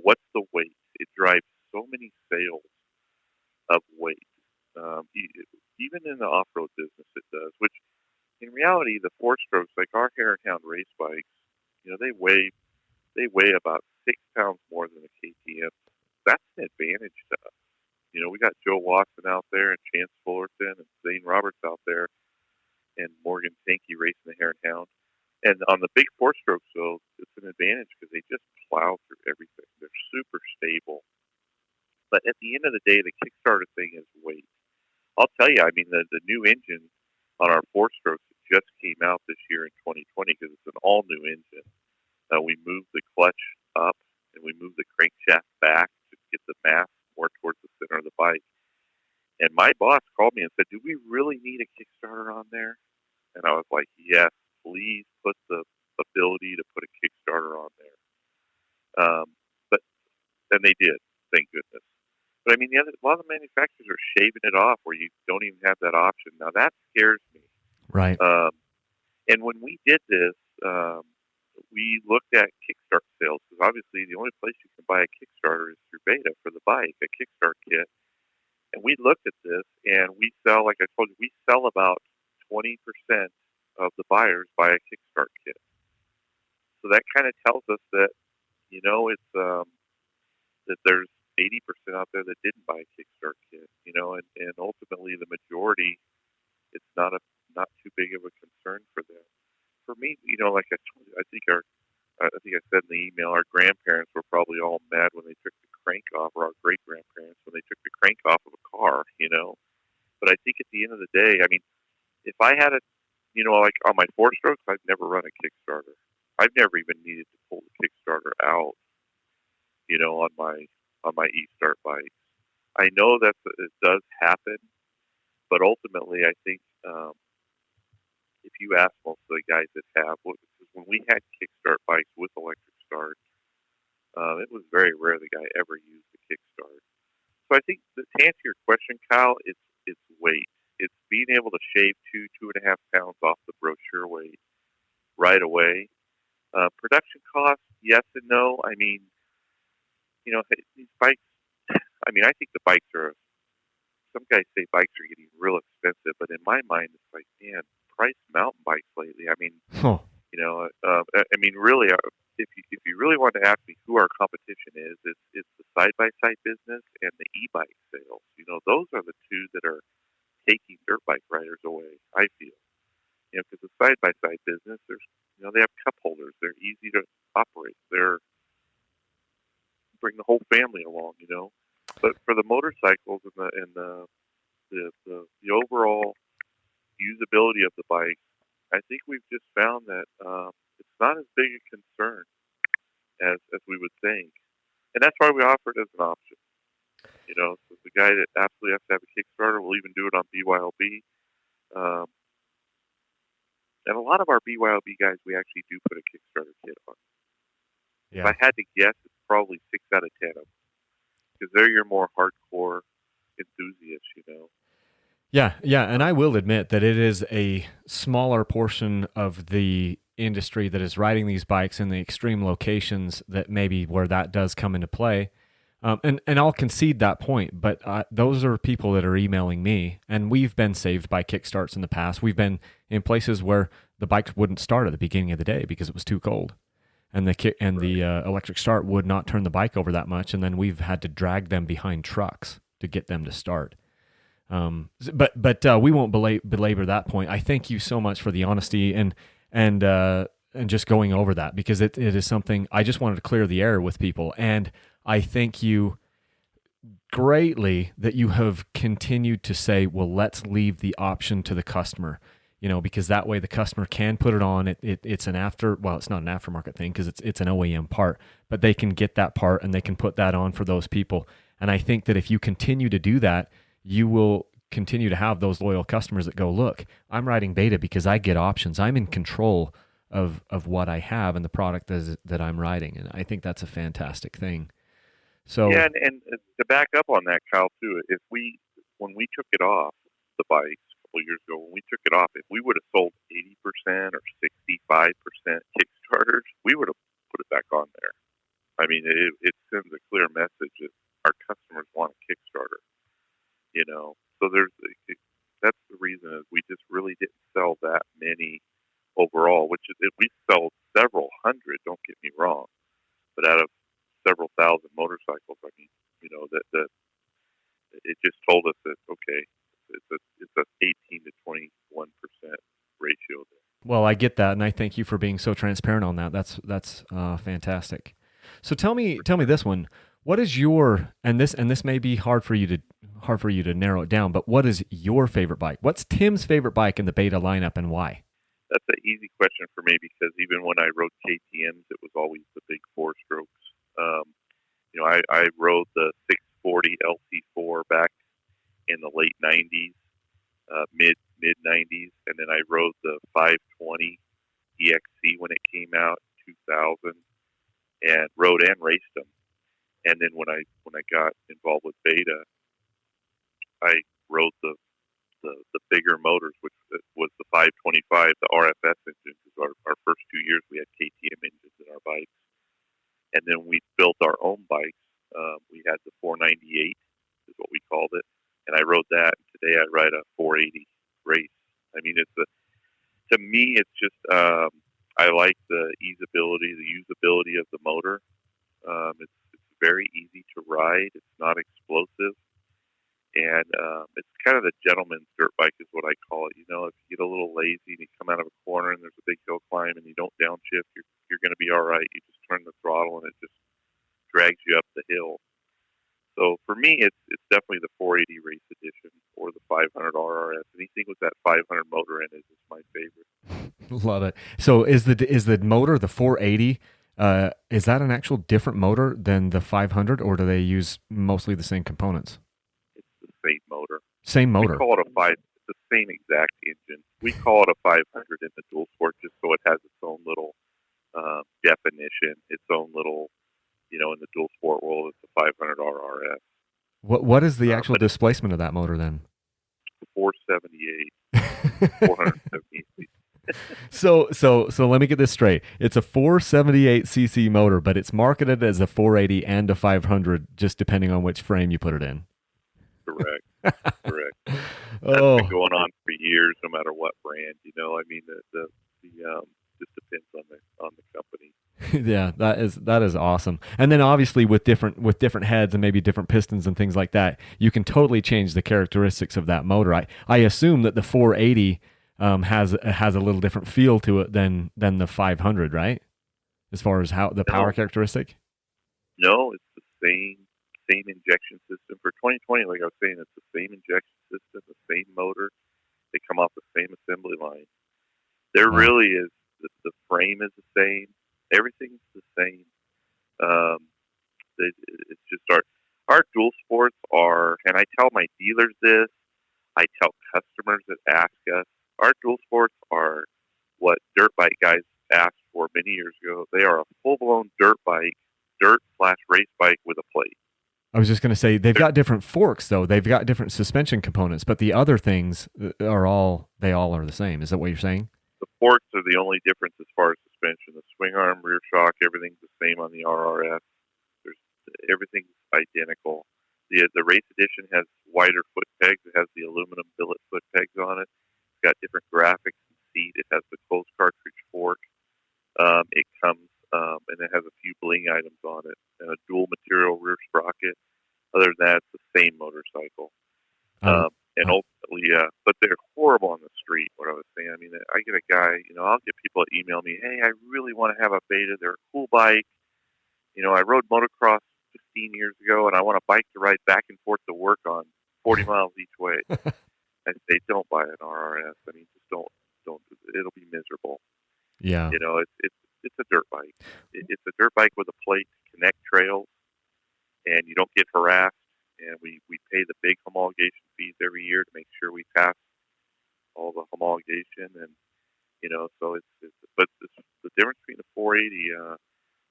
What's the weight? It drives so many sales of weight. Even in the off-road business it does, which in reality, the four-strokes, like our Hare and Hound race bikes, they weigh about 6 pounds more than a KTM. That's an advantage to us. We got Joe Watson out there and Chance Fullerton and Zane Roberts out there and Morgan Tankey racing the Hare and Hound. And on the big four-strokes, though, it's an advantage because they just plow through everything. They're super stable. But at the end of the day, the Kickstarter thing is weight. I'll tell you, the new engine on our four-strokes just came out this year in 2020 because it's an all-new engine. We moved the clutch up and we moved the crankshaft back to get the mass more towards the center of the bike. And my boss called me and said, "Do we really need a Kickstarter on there?" And I was like, "Yes, please put the ability to put a Kickstarter on there." And they did, thank goodness. But a lot of the manufacturers are shaving it off where you don't even have that option. Now that scares me. Right. And when we did this, we looked at Kickstart sales because obviously the only place you can buy a Kickstarter is through Beta for the bike, a Kickstart kit. And we looked at this, and we sell, like I told you, we sell about 20% of the buyers buy a Kickstart kit. So that kind of tells us that, it's that there's 80% out there that didn't buy a Kickstart kit, and ultimately the majority, it's not too big of a concern for them. For me, like I told you, I think I said in the email, our grandparents were probably all mad when they took the crank off, or our great grandparents when they took the crank off of a car, But I think at the end of the day, if I had a, like on my four-strokes, I've never run a Kickstarter. I've never even needed to pull the Kickstarter out, on my E-Start bikes. I know that it does happen, but ultimately, I think if you ask most of the guys that have, because when we had Kickstart bikes with electric start, it was very rare the guy ever used the Kickstart. So I think to answer your question, Kyle, it's weight. It's being able to shave 2.5 pounds off the brochure weight right away. Production costs, yes and no. These bikes, I mean, I think the bikes are. Some guys say bikes are getting real expensive, but in my mind, it's like, man, price mountain bikes lately. I mean, Huh. I mean, really, if you really want to ask me who our competition is, it's the side by side business and the e-bike sales. Those are the two that are taking dirt bike riders away. I feel, because the side by side business, they have cup holders. They're easy to operate. They're bring the whole family along. But for the motorcycles and the overall usability of the bike, I think we've just found that it's not as big a concern as we would think, and that's why we offer it as an option. So the guy that absolutely has to have a Kickstarter will even do it on BYOB, and a lot of our BYOB guys we actually do put a Kickstarter kit on. Yeah. If I had to guess, it's probably 6 out of 10 of them, because they're your more hardcore enthusiasts. Yeah, and I will admit that it is a smaller portion of the industry that is riding these bikes in the extreme locations that maybe where that does come into play. And I'll concede that point, but those are people that are emailing me, and we've been saved by Kickstarts in the past. We've been in places where the bikes wouldn't start at the beginning of the day because it was too cold, and the electric start would not turn the bike over that much, and then we've had to drag them behind trucks to get them to start. But we won't belabor that point. I thank you so much for the honesty and just going over that, because it is something I just wanted to clear the air with people. And I thank you greatly that you have continued to say, well, let's leave the option to the customer, because that way the customer can put it on. It's it's not an aftermarket thing because it's an OEM part, but they can get that part and they can put that on for those people. And I think that if you continue to do that, you will continue to have those loyal customers that go, look, I'm riding Beta because I get options. I'm in control of what I have and the product that I'm riding. And I think that's a fantastic thing. So yeah, and to back up on that, Kyle, too, when we took it off the bikes a couple years ago, when we took it off, if we would have sold 80% or 65% Kickstarters, we would have put it back on there. I mean, it sends a clear message that our customers want a Kickstarter. So that's the reason is we just really didn't sell that many overall, which is we sold several hundred. Don't get me wrong, but out of several thousand motorcycles, I mean, that it just told us that okay, it's a 18 to 21% ratio there. Well, I get that, and I thank you for being so transparent on that. That's fantastic. So tell me this one. What is your and this may be hard for you to narrow it down, but what is your favorite bike? What's Tim's favorite bike in the Beta lineup, and why? That's an easy question for me because even when I rode KTM's, it was always the big 4-strokes. I rode the 640 LC4 back in the late 90s, mid 90s, and then I rode the 520 EXC when it came out in 2000, and rode and raced them. And then when I got involved with Beta, I rode the bigger motors, which was the 525, the RFS engine. Because our first 2 years we had KTM engines in our bikes, and then we built our own bikes. We had the 498 is what we called it, and I rode that. And today I ride a 480 race. I mean, to me it's just I like the easeability, the usability of the motor. It's very easy to ride. It's not explosive. And it's kind of the gentleman's dirt bike is what I call it. If you get a little lazy and you come out of a corner and there's a big hill climb and you don't downshift, you're going to be all right. You just turn the throttle and it just drags you up the hill. So for me, it's definitely the 480 race edition or the 500 RRS. Anything with that 500 motor in it is my favorite. Love it. So is the motor, the 480, is that an actual different motor than the 500, or do they use mostly the same components? It's the same motor. Same motor. We call it it's the same exact engine. We call it a 500 in the dual sport just so it has its own little definition, its own little, in the dual sport world, it's a 500 RRS. What is the actual displacement of that motor then? 478. 478. So let me get this straight. It's a 478cc motor, but it's marketed as a 480 and a 500, just depending on which frame you put it in. Correct. Correct. That's Oh, been going on for years, no matter what brand. I mean, the just depends on the company. yeah, that is awesome. And then obviously with different heads and maybe different pistons and things like that, you can totally change the characteristics of that motor. I assume that the 480 has a little different feel to it than the 500, right? As far as how the power characteristic. No, it's the same injection system for 2020. Like I was saying, it's the same injection system, the same motor. They come off the same assembly line. There really is the frame is the same. Everything's the same. It's just our dual sports are, and I tell my dealers this. I tell customers that ask us, our dual sports are what dirt bike guys asked for many years ago. They are a full-blown dirt /race bike with a plate. I was just going to say they've got different forks though. They've got different suspension components, but the other things are all the same. Is that what you're saying? The forks are the only difference as far as suspension. The swing arm, rear shock, everything's the same on the RRS. Everything's identical. The race edition has wider foot pegs. It has the aluminum billet foot pegs on it. It's got different graphics and seat. It has the closed cartridge fork. It comes and it has a few bling items on it and a dual material rear sprocket. Other than that, it's the same motorcycle. And ultimately, but they're horrible on the street, what I was saying. I mean, I get a guy, I'll get people that email me, hey, I really want to have a Beta. They're a cool bike. I rode motocross 15 years ago, and I want a bike to ride back and forth to work on 40 miles each way. I say, don't buy an RRS. I mean, just don't. It'll be miserable. Yeah. It's a dirt bike. It's a dirt bike with a plate to connect trails, and you don't get harassed. And we pay the big homologation fees every year to make sure we pass all the homologation. And, so but the difference between the 480,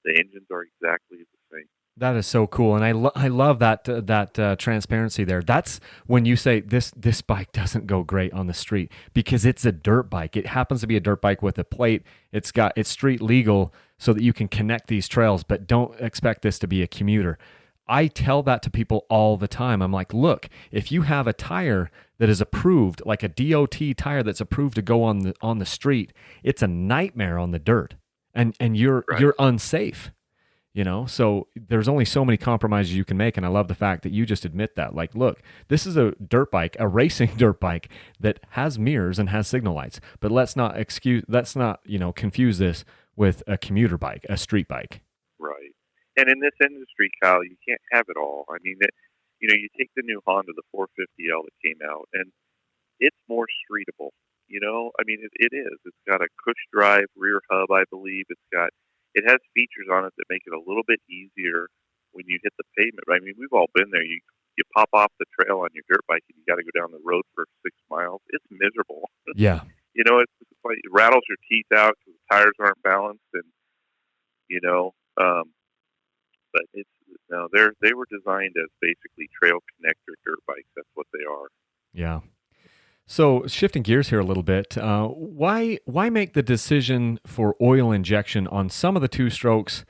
the engines are exactly the same. That is so cool, and I love that transparency there. That's when you say this bike doesn't go great on the street because it's a dirt bike. It happens to be a dirt bike with a plate. It's street legal so that you can connect these trails, but don't expect this to be a commuter. I tell that to people all the time. I'm like, look, if you have a tire that is approved, like a DOT tire that's approved to go on the street, it's a nightmare on the dirt, and you're unsafe. So there's only so many compromises you can make, and I love the fact that you just admit that. Like, look, this is a dirt bike, a racing dirt bike that has mirrors and has signal lights, but let's not confuse this with a commuter bike, a street bike. Right. And in this industry, Kyle, you can't have it all. I mean, you take the new Honda, the 450L that came out, and it's more streetable. I mean, it is. It's got a cush drive rear hub, I believe. It has features on it that make it a little bit easier when you hit the pavement. I mean, we've all been there. You pop off the trail on your dirt bike and you got to go down the road for 6 miles. It's miserable. Yeah. It's like it rattles your teeth out because the tires aren't balanced, and but they were designed as basically trail connector dirt bikes. That's what they are. Yeah. So shifting gears here a little bit, why make the decision for oil injection on some of the two-strokes,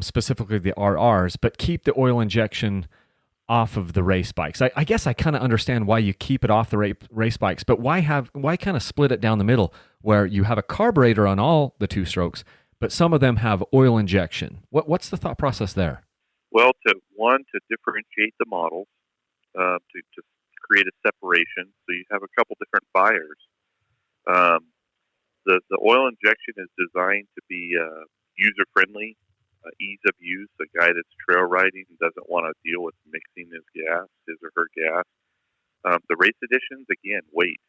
specifically the RRs, but keep the oil injection off of the race bikes? I guess I kind of understand why you keep it off the race bikes, but why kind of split it down the middle where you have a carburetor on all the two-strokes, but some of them have oil injection? What's the thought process there? Well, to differentiate the models, to create a separation, so you have a couple different buyers. The oil injection is designed to be user friendly, ease of use. A guy that's trail riding doesn't want to deal with mixing his or her gas. The race editions, again, weight.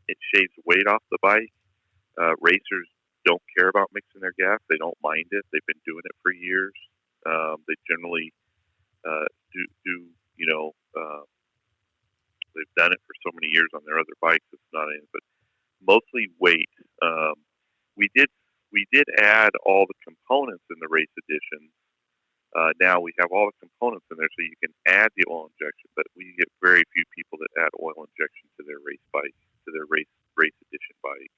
It shaves weight off the bike. Racers don't care about mixing their gas. They don't mind it. They've been doing it for years. They generally they've done it for so many years on their other bikes. It's not in, but mostly weight. We did add all the components in the race edition. Now we have all the components in there, so you can add the oil injection. But we get very few people that add oil injection to their race bike, to their race edition bike.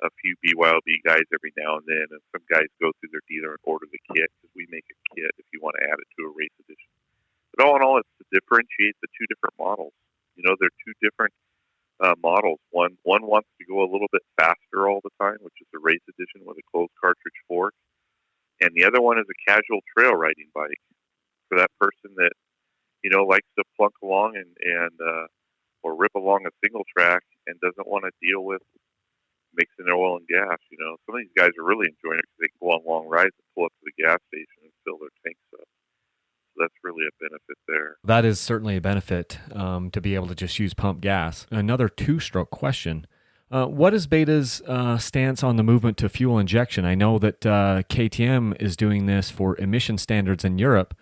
a few BYOB guys every now and then, and some guys go through their dealer and order the kit because we make a kit if you want to add it to a race edition. But all in all, it's to differentiate the two different models. They're two different models. One wants to go a little bit faster all the time, which is the race edition with a closed cartridge fork, and the other one is a casual trail riding bike for that person that likes to plunk along and or rip along a single track and doesn't want to deal with mixing their oil and gas. Some of these guys are really enjoying it because they can go on long rides and pull up to the gas station and fill their tanks up. So that's really a benefit there. That is certainly a benefit, to be able to just use pump gas. Another two-stroke question. What is Beta's stance on the movement to fuel injection? I know that KTM is doing this for emission standards in Europe.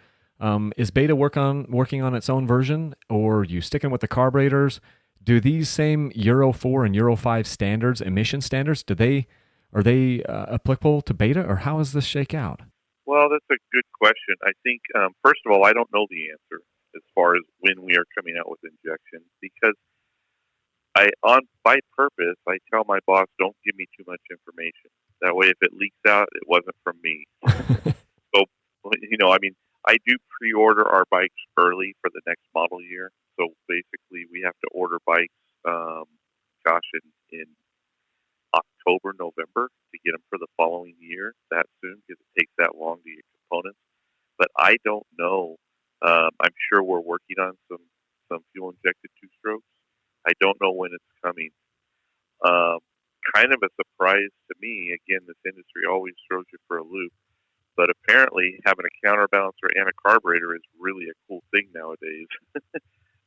Is Beta working on its own version, or are you sticking with the carburetors? Do these same Euro 4 and Euro 5 standards, emission standards, are they applicable to Beta, or how does this shake out? Well, that's a good question. I think, first of all, I don't know the answer as far as when we are coming out with injection, because by purpose, I tell my boss, don't give me too much information. That way, if it leaks out, it wasn't from me. So, I do pre-order our bikes early for the next model year. So basically, we have to order bikes, in October, November to get them for the following year that soon, because it takes that long to get components. But I don't know. I'm sure we're working on some fuel-injected two-strokes. I don't know when it's coming. Kind of a surprise to me. Again, this industry always throws you for a loop. But apparently, having a counterbalancer and a carburetor is really a cool thing nowadays.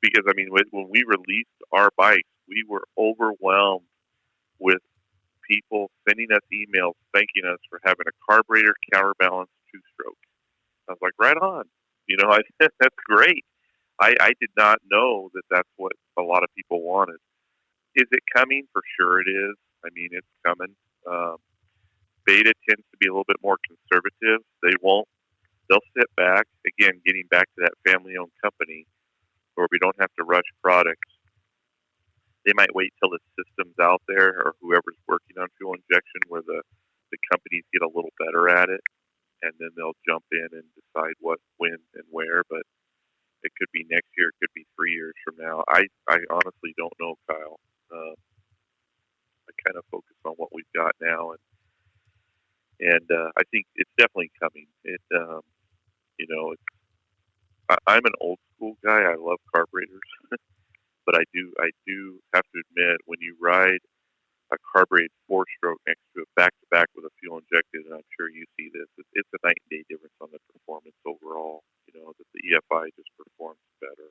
Because, when we released our bikes, we were overwhelmed with people sending us emails thanking us for having a carburetor counterbalance two-stroke. I was like, right on. That's great. I did not know that that's what a lot of people wanted. Is it coming? For sure it is. It's coming. Beta tends to be a little bit more conservative. They'll sit back, again, getting back to that family-owned company where we don't have to rush products. They might wait till the system's out there, or whoever's working on fuel injection, where the companies get a little better at it, and then they'll jump in and decide what, when, and where. But it could be next year, it could be 3 years from now. I honestly don't know, Kyle. I kind of focus on what we've got now, and I think it's definitely coming. I'm an old school guy. I love carburetors, but I do have to admit, when you ride a carbureted four-stroke next to it back-to-back with a fuel injected, and I'm sure you see this, it's a night and day difference on the performance overall. That the EFI just performs better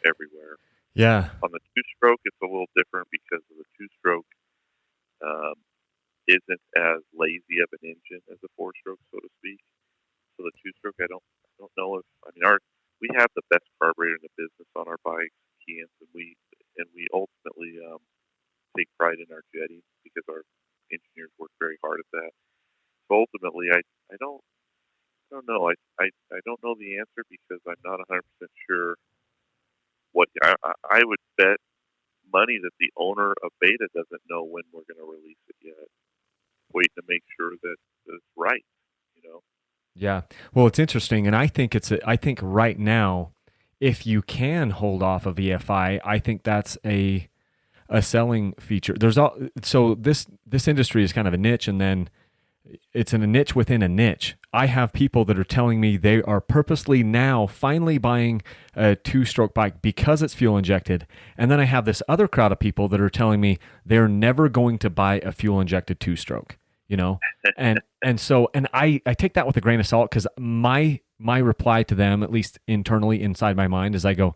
everywhere. Yeah. On the two-stroke, it's a little different because of the two-stroke isn't as lazy of an engine as a four-stroke, so to speak. So the two-stroke, I don't know if we have the best carburetor in the business on our bikes, Keans, and we ultimately take pride in our jetting because our engineers work very hard at that. So ultimately, I don't know. I don't know the answer because I'm not 100% sure. What I would bet money that the owner of Beta doesn't know when we're going to release it yet. Waiting to make sure that it's right. Yeah. Well, it's interesting, and I think right now, if you can hold off of EFI, I think that's a selling feature. So this industry is kind of a niche, and then it's in a niche within a niche. I have people that are telling me they are purposely now finally buying a two-stroke bike because it's fuel injected. And then I have this other crowd of people that are telling me they're never going to buy a fuel injected two-stroke, and I take that with a grain of salt, because my reply to them, at least internally inside my mind, is I go,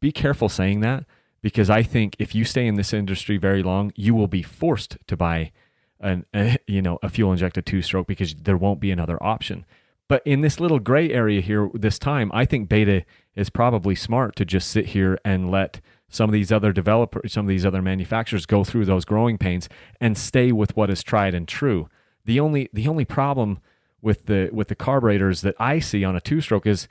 be careful saying that, because I think if you stay in this industry very long, you will be forced to buy a fuel injected two-stroke because there won't be another option. But in this little gray area here this time, I think Beta is probably smart to just sit here and let some of these other developers, some of these other manufacturers go through those growing pains and stay with what is tried and true. The only problem with the carburetors that I see on a two-stroke is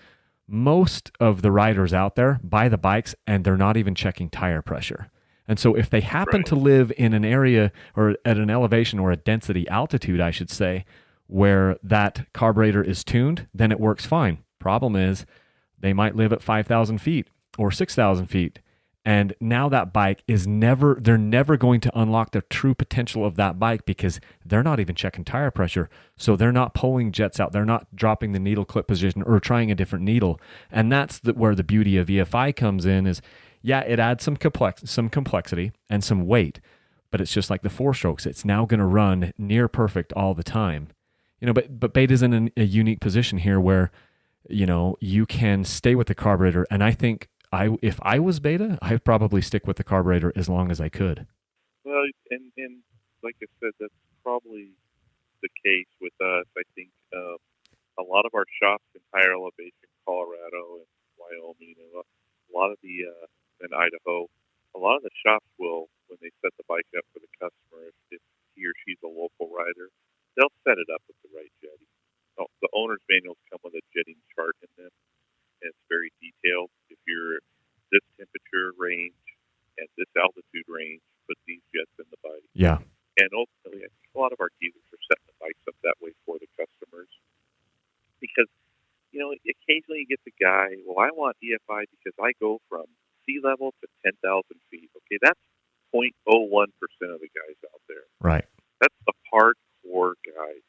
most of the riders out there buy the bikes and they're not even checking tire pressure. And so if they happen Right. to live in an area or at an elevation or a density altitude, I should say, where that carburetor is tuned, then it works fine. Problem is, they might live at 5,000 feet or 6,000 feet. And now that bike they're never going to unlock the true potential of that bike because they're not even checking tire pressure. So they're not pulling jets out. They're not dropping the needle clip position or trying a different needle. And that's where the beauty of EFI comes in is, yeah, it adds some complexity and some weight, but it's just like the 4-strokes. It's now going to run near perfect all the time. But Beta's in a unique position here where, you can stay with the carburetor. And I think if I was Beta, I'd probably stick with the carburetor as long as I could. Well, and like I said, that's probably the case with us. I think a lot of our shops in higher elevation, Colorado and Wyoming, and a lot of the in Idaho, a lot of the shops will, when they set the bike up for the customer, if he or she's a local rider, they'll set it up with the right jetting. The owner's manuals come with a jetting chart in them, and it's very detailed. If you're this temperature range and this altitude range, put these jets in the bike. Yeah. And ultimately, I think a lot of our dealers are setting the bikes up that way for the customers because, occasionally you get the guy, well, I want EFI because I go from sea level to 10,000 feet. Okay, that's 0.01% of the guys out there. Right. That's the hardcore guys.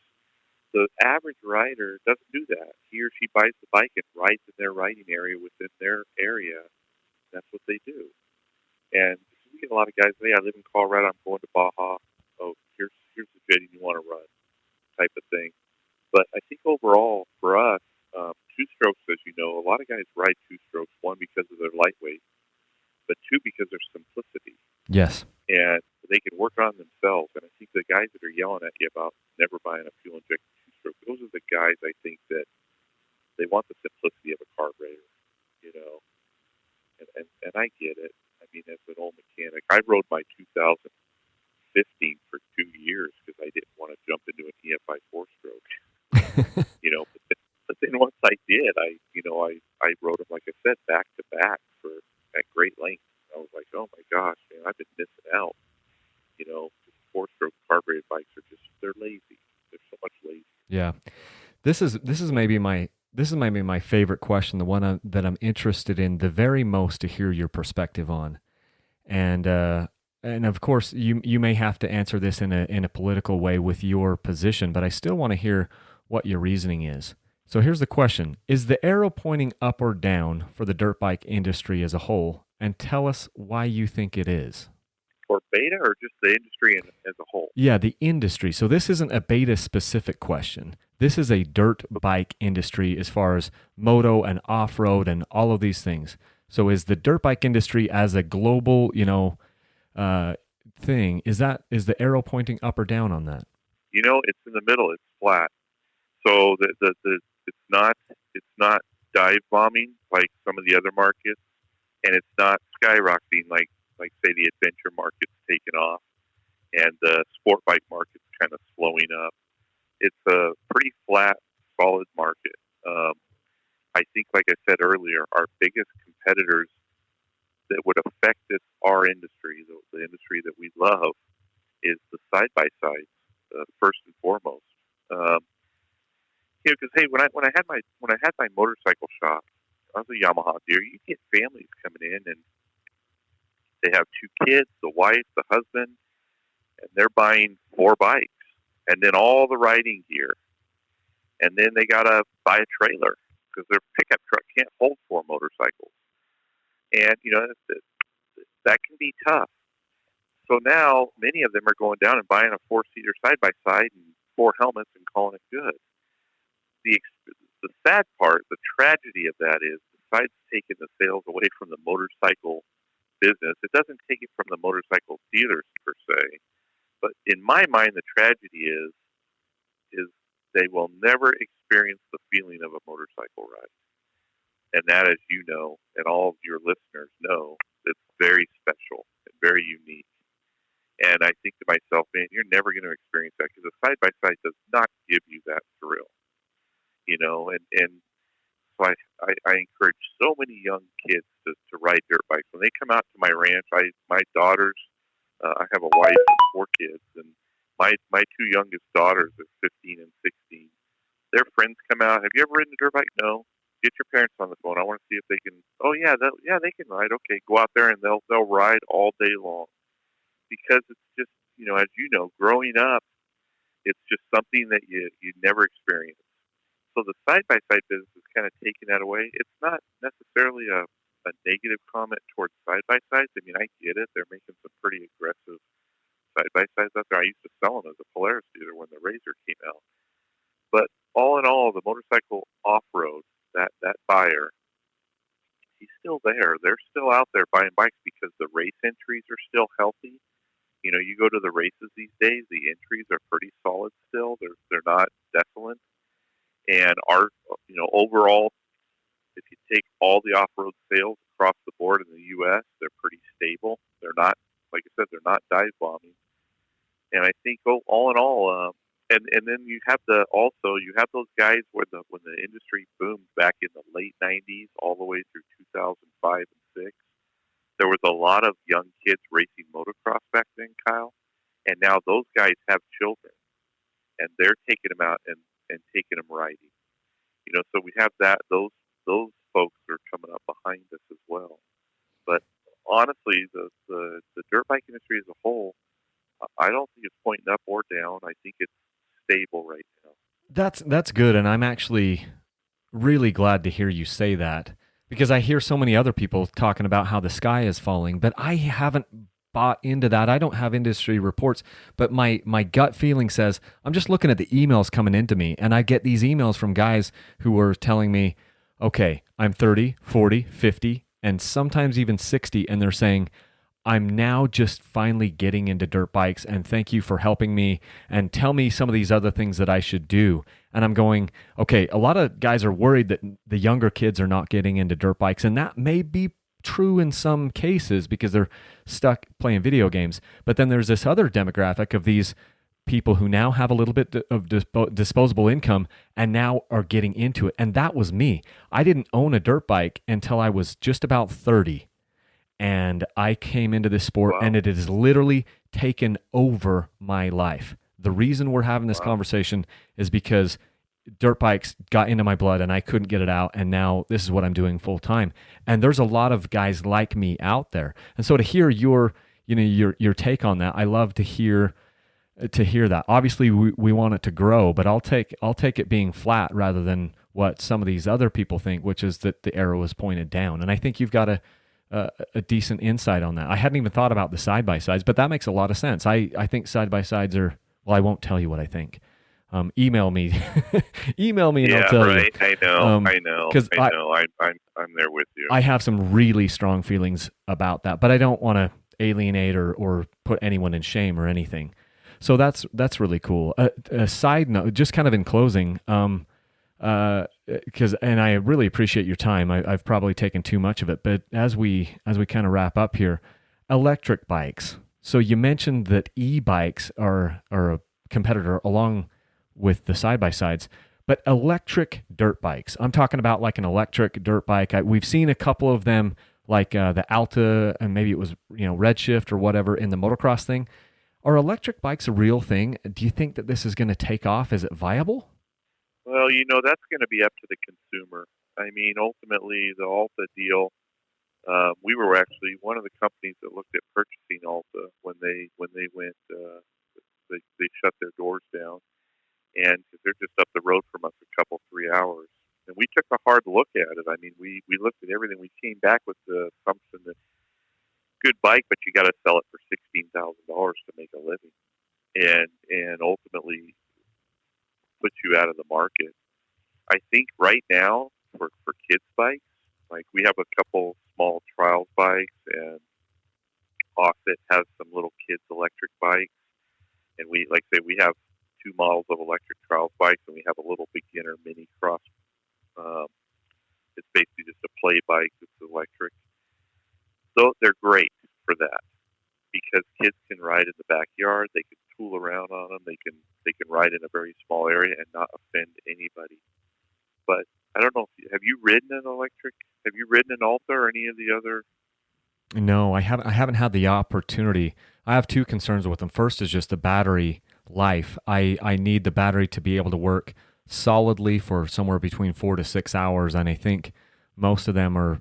The average rider doesn't do that. He or she buys the bike and rides in their riding area within their area. That's what they do. And we get a lot of guys, hey, I live in Colorado, I'm going to Baja. Oh, here's the jetting you want to run, type of thing. But I think overall, for us, 2-strokes, as you know, a lot of guys ride 2-strokes, one, because of their lightweight, but two, because their simplicity. Yes. And they can work on themselves. And I think the guys that are yelling at you about never buying a fuel-injected 2-stroke, those are the guys, I think, that they want the simplicity of a carburetor, And I get it. I mean, as an old mechanic, I rode my 2015 for 2 years because I didn't want to jump into an EFI 4-stroke. But then once I did, I rode them, like I said, back to back at great length. I was like, oh my gosh, man, I've been missing out. 4-stroke carbureted bikes they're lazy. They're so much lazy. Yeah. This is maybe my favorite question, the one that I'm interested in the very most to hear your perspective on. And of course you may have to answer this in a political way with your position, but I still want to hear what your reasoning is. So here's the question. Is the arrow pointing up or down for the dirt bike industry as a whole? And tell us why you think it is. For Beta or just the industry as a whole? Yeah, the industry. So this isn't a Beta specific question. This is a dirt bike industry as far as moto and off-road and all of these things. So is the dirt bike industry as a global, thing, is the arrow pointing up or down on that? It's in the middle. It's flat. So it's not dive bombing like some of the other markets, and it's not skyrocketing like say the adventure market's taken off, and the sport bike market's kind of slowing up. It's a pretty flat, solid market. I think, like I said earlier, our biggest competitors that would affect our industry, the industry that we love, is the side-by-sides, first and foremost. Because hey, when I had my motorcycle shop, I was a Yamaha dealer. You get families coming in, and they have 2 kids, the wife, the husband, and they're buying 4 bikes, and then all the riding gear, and then they gotta buy a trailer because their pickup truck can't hold 4 motorcycles, and that can be tough. So now many of them are going down and buying a 4-seater side-by-side and 4 helmets and calling it good. The sad part, the tragedy of that is, besides taking the sales away from the motorcycle business, it doesn't take it from the motorcycle dealers per se. But in my mind, the tragedy is they will never experience the feeling of a motorcycle ride. And that, as you know, and all of your listeners know, it's very special and very unique. And I think to myself, man, you're never going to experience that because a side-by-side does not give you that thrill. And I encourage so many young kids to ride dirt bikes. When they come out to my ranch, my daughters, I have a wife and 4 kids, and my 2 youngest daughters are 15 and 16. Their friends come out. Have you ever ridden a dirt bike? No. Get your parents on the phone. I want to see if they can. Oh yeah, they can ride. Okay, go out there and they'll ride all day long, because it's just, as you know, growing up, it's just something that you never experienced. So the side-by-side business is kind of taking that away. It's not necessarily a negative comment towards side-by-sides. I mean, I get it. They're making some pretty aggressive side-by-sides out there. I used to sell them as a Polaris dealer when the Razor came out. But all in all, the motorcycle off-road, that buyer, he's still there. They're still out there buying bikes because the race entries are still healthy. You go to the races these days, the entries are pretty solid still. They're not desolate. And our, overall, if you take all the off-road sales across the board in the U.S., they're pretty stable. They're not, like I said, they're not dive bombing. And I think, all in all, and then you have those guys when the industry boomed back in the late '90s all the way through 2005 and 6. There was a lot of young kids racing motocross back then, Kyle, and now those guys have children, and they're taking them out and taking them riding. So we have those folks are coming up behind us as well. But honestly, the dirt bike industry as a whole, I don't think it's pointing up or down. I think it's stable right now. That's good, and I'm actually really glad to hear you say that, because I hear so many other people talking about how the sky is falling, but I haven't bought into that. I don't have industry reports, but my gut feeling says, I'm just looking at the emails coming into me, and I get these emails from guys who are telling me, okay, I'm 30, 40, 50, and sometimes even 60, and they're saying, I'm now just finally getting into dirt bikes, and thank you for helping me and tell me some of these other things that I should do. And I'm going, okay, a lot of guys are worried that the younger kids are not getting into dirt bikes, and that may be true in some cases because they're stuck playing video games. But then there's this other demographic of these people who now have a little bit of disposable income and now are getting into it. And that was me. I didn't own a dirt bike until I was just about 30. And I came into this sport, Wow. and it has literally taken over my life. The reason we're having this conversation is because dirt bikes got into my blood and I couldn't get it out, and now this is what I'm doing full time. And there's a lot of guys like me out there. And so to hear your take on that, I love to hear that. Obviously we want it to grow, but I'll take it being flat rather than what some of these other people think, which is that the arrow is pointed down. And I think you've got a decent insight on that. I hadn't even thought about the side-by-sides, but that makes a lot of sense. I think side-by-sides are, well, I won't tell you what I think. Email me and I'll tell you. I know. Because I'm there with you. I have some really strong feelings about that, but I don't want to alienate or put anyone in shame or anything. So that's really cool. A side note, just kind of in closing, because I really appreciate your time. I've probably taken too much of it, but as we kind of wrap up here, electric bikes. So you mentioned that e-bikes are a competitor along with the side-by-sides, but electric dirt bikes. I'm talking about like an electric dirt bike. We've seen a couple of them, like the Alta, and maybe it was Redshift or whatever in the motocross thing. Are electric bikes a real thing? Do you think that this is going to take off? Is it viable? Well, that's going to be up to the consumer. I mean, ultimately, the Alta deal. We were actually one of the companies that looked at purchasing Alta when they went. They shut their doors down, and cause they're just up the road from us a 3 hours. And we took a hard look at it. I mean, we looked at everything. We came back with the assumption that good bike, but you got to sell it for $16,000 to make a living, and ultimately put you out of the market. I think right now for kids bikes, like we have a couple small trials bikes, and Offset has some little kids electric bikes, and we have 2 models of electric trials bikes, and we have a little beginner mini cross. It's basically just a play bike that's electric. So they're great for that because kids can ride in the backyard. They can tool around on them. They can ride in a very small area and not offend anybody. But I don't know. Have you ridden an electric? Have you ridden an Alta or any of the other? No, I haven't. I haven't had the opportunity. I have two concerns with them. First is just the battery life. I need the battery to be able to work solidly for somewhere between 4 to 6 hours, and I think most of them are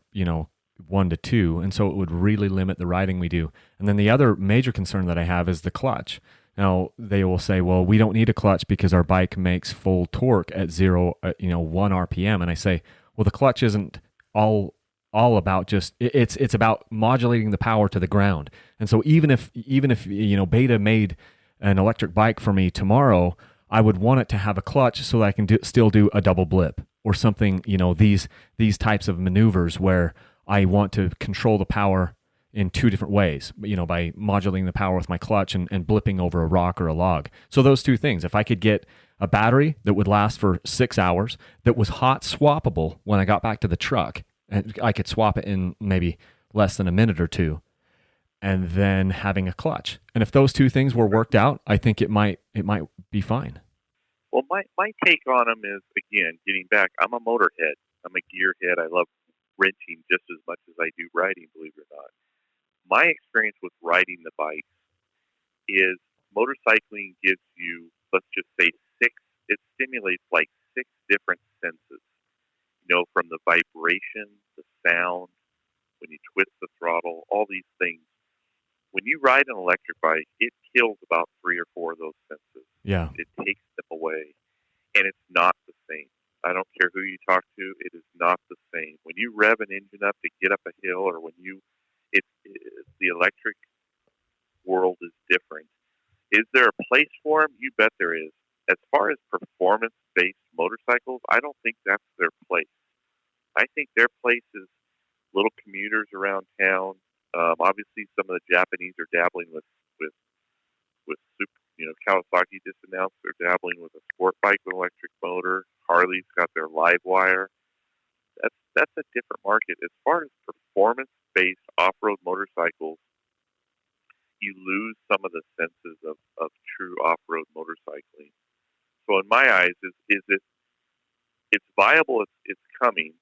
1 to 2, and so it would really limit the riding we do. And then the other major concern that I have is the clutch. Now they will say, well, we don't need a clutch because our bike makes full torque at 1 RPM, and I say, well, the clutch isn't all about just it's about modulating the power to the ground. And so even if Beta made an electric bike for me tomorrow, I would want it to have a clutch so that I can still do a double blip or something, these types of maneuvers where I want to control the power in two different ways, by modulating the power with my clutch and blipping over a rock or a log. So those two things, if I could get a battery that would last for 6 hours, that was hot swappable when I got back to the truck, and I could swap it in maybe less than a minute or two, and then having a clutch. And if those two things were worked out, I think it might be fine. Well, my take on them is, again, getting back, I'm a motorhead. I'm a gearhead. I love wrenching just as much as I do riding, believe it or not. My experience with riding the bike is motorcycling gives you, let's just say, it stimulates like 6 different senses. From the vibration, the sound, when you twist the throttle, all these things. When you ride an electric bike, it kills about 3 or 4 of those senses. Yeah. It takes them away, and it's not the same. I don't care who you talk to, it is not the same. When you rev an engine up to get up a hill, or when the electric world is different. Is there a place for them? You bet there is. As far as performance-based motorcycles, I don't think that's their place. I think their place is little commuters around town. Obviously, some of the Japanese are dabbling with Kawasaki just announced they're dabbling with a sport bike with electric motor. Harley's got their live wire. That's a different market. As far as performance-based off-road motorcycles, you lose some of the senses of true off-road motorcycling. So in my eyes, it's viable. It's coming.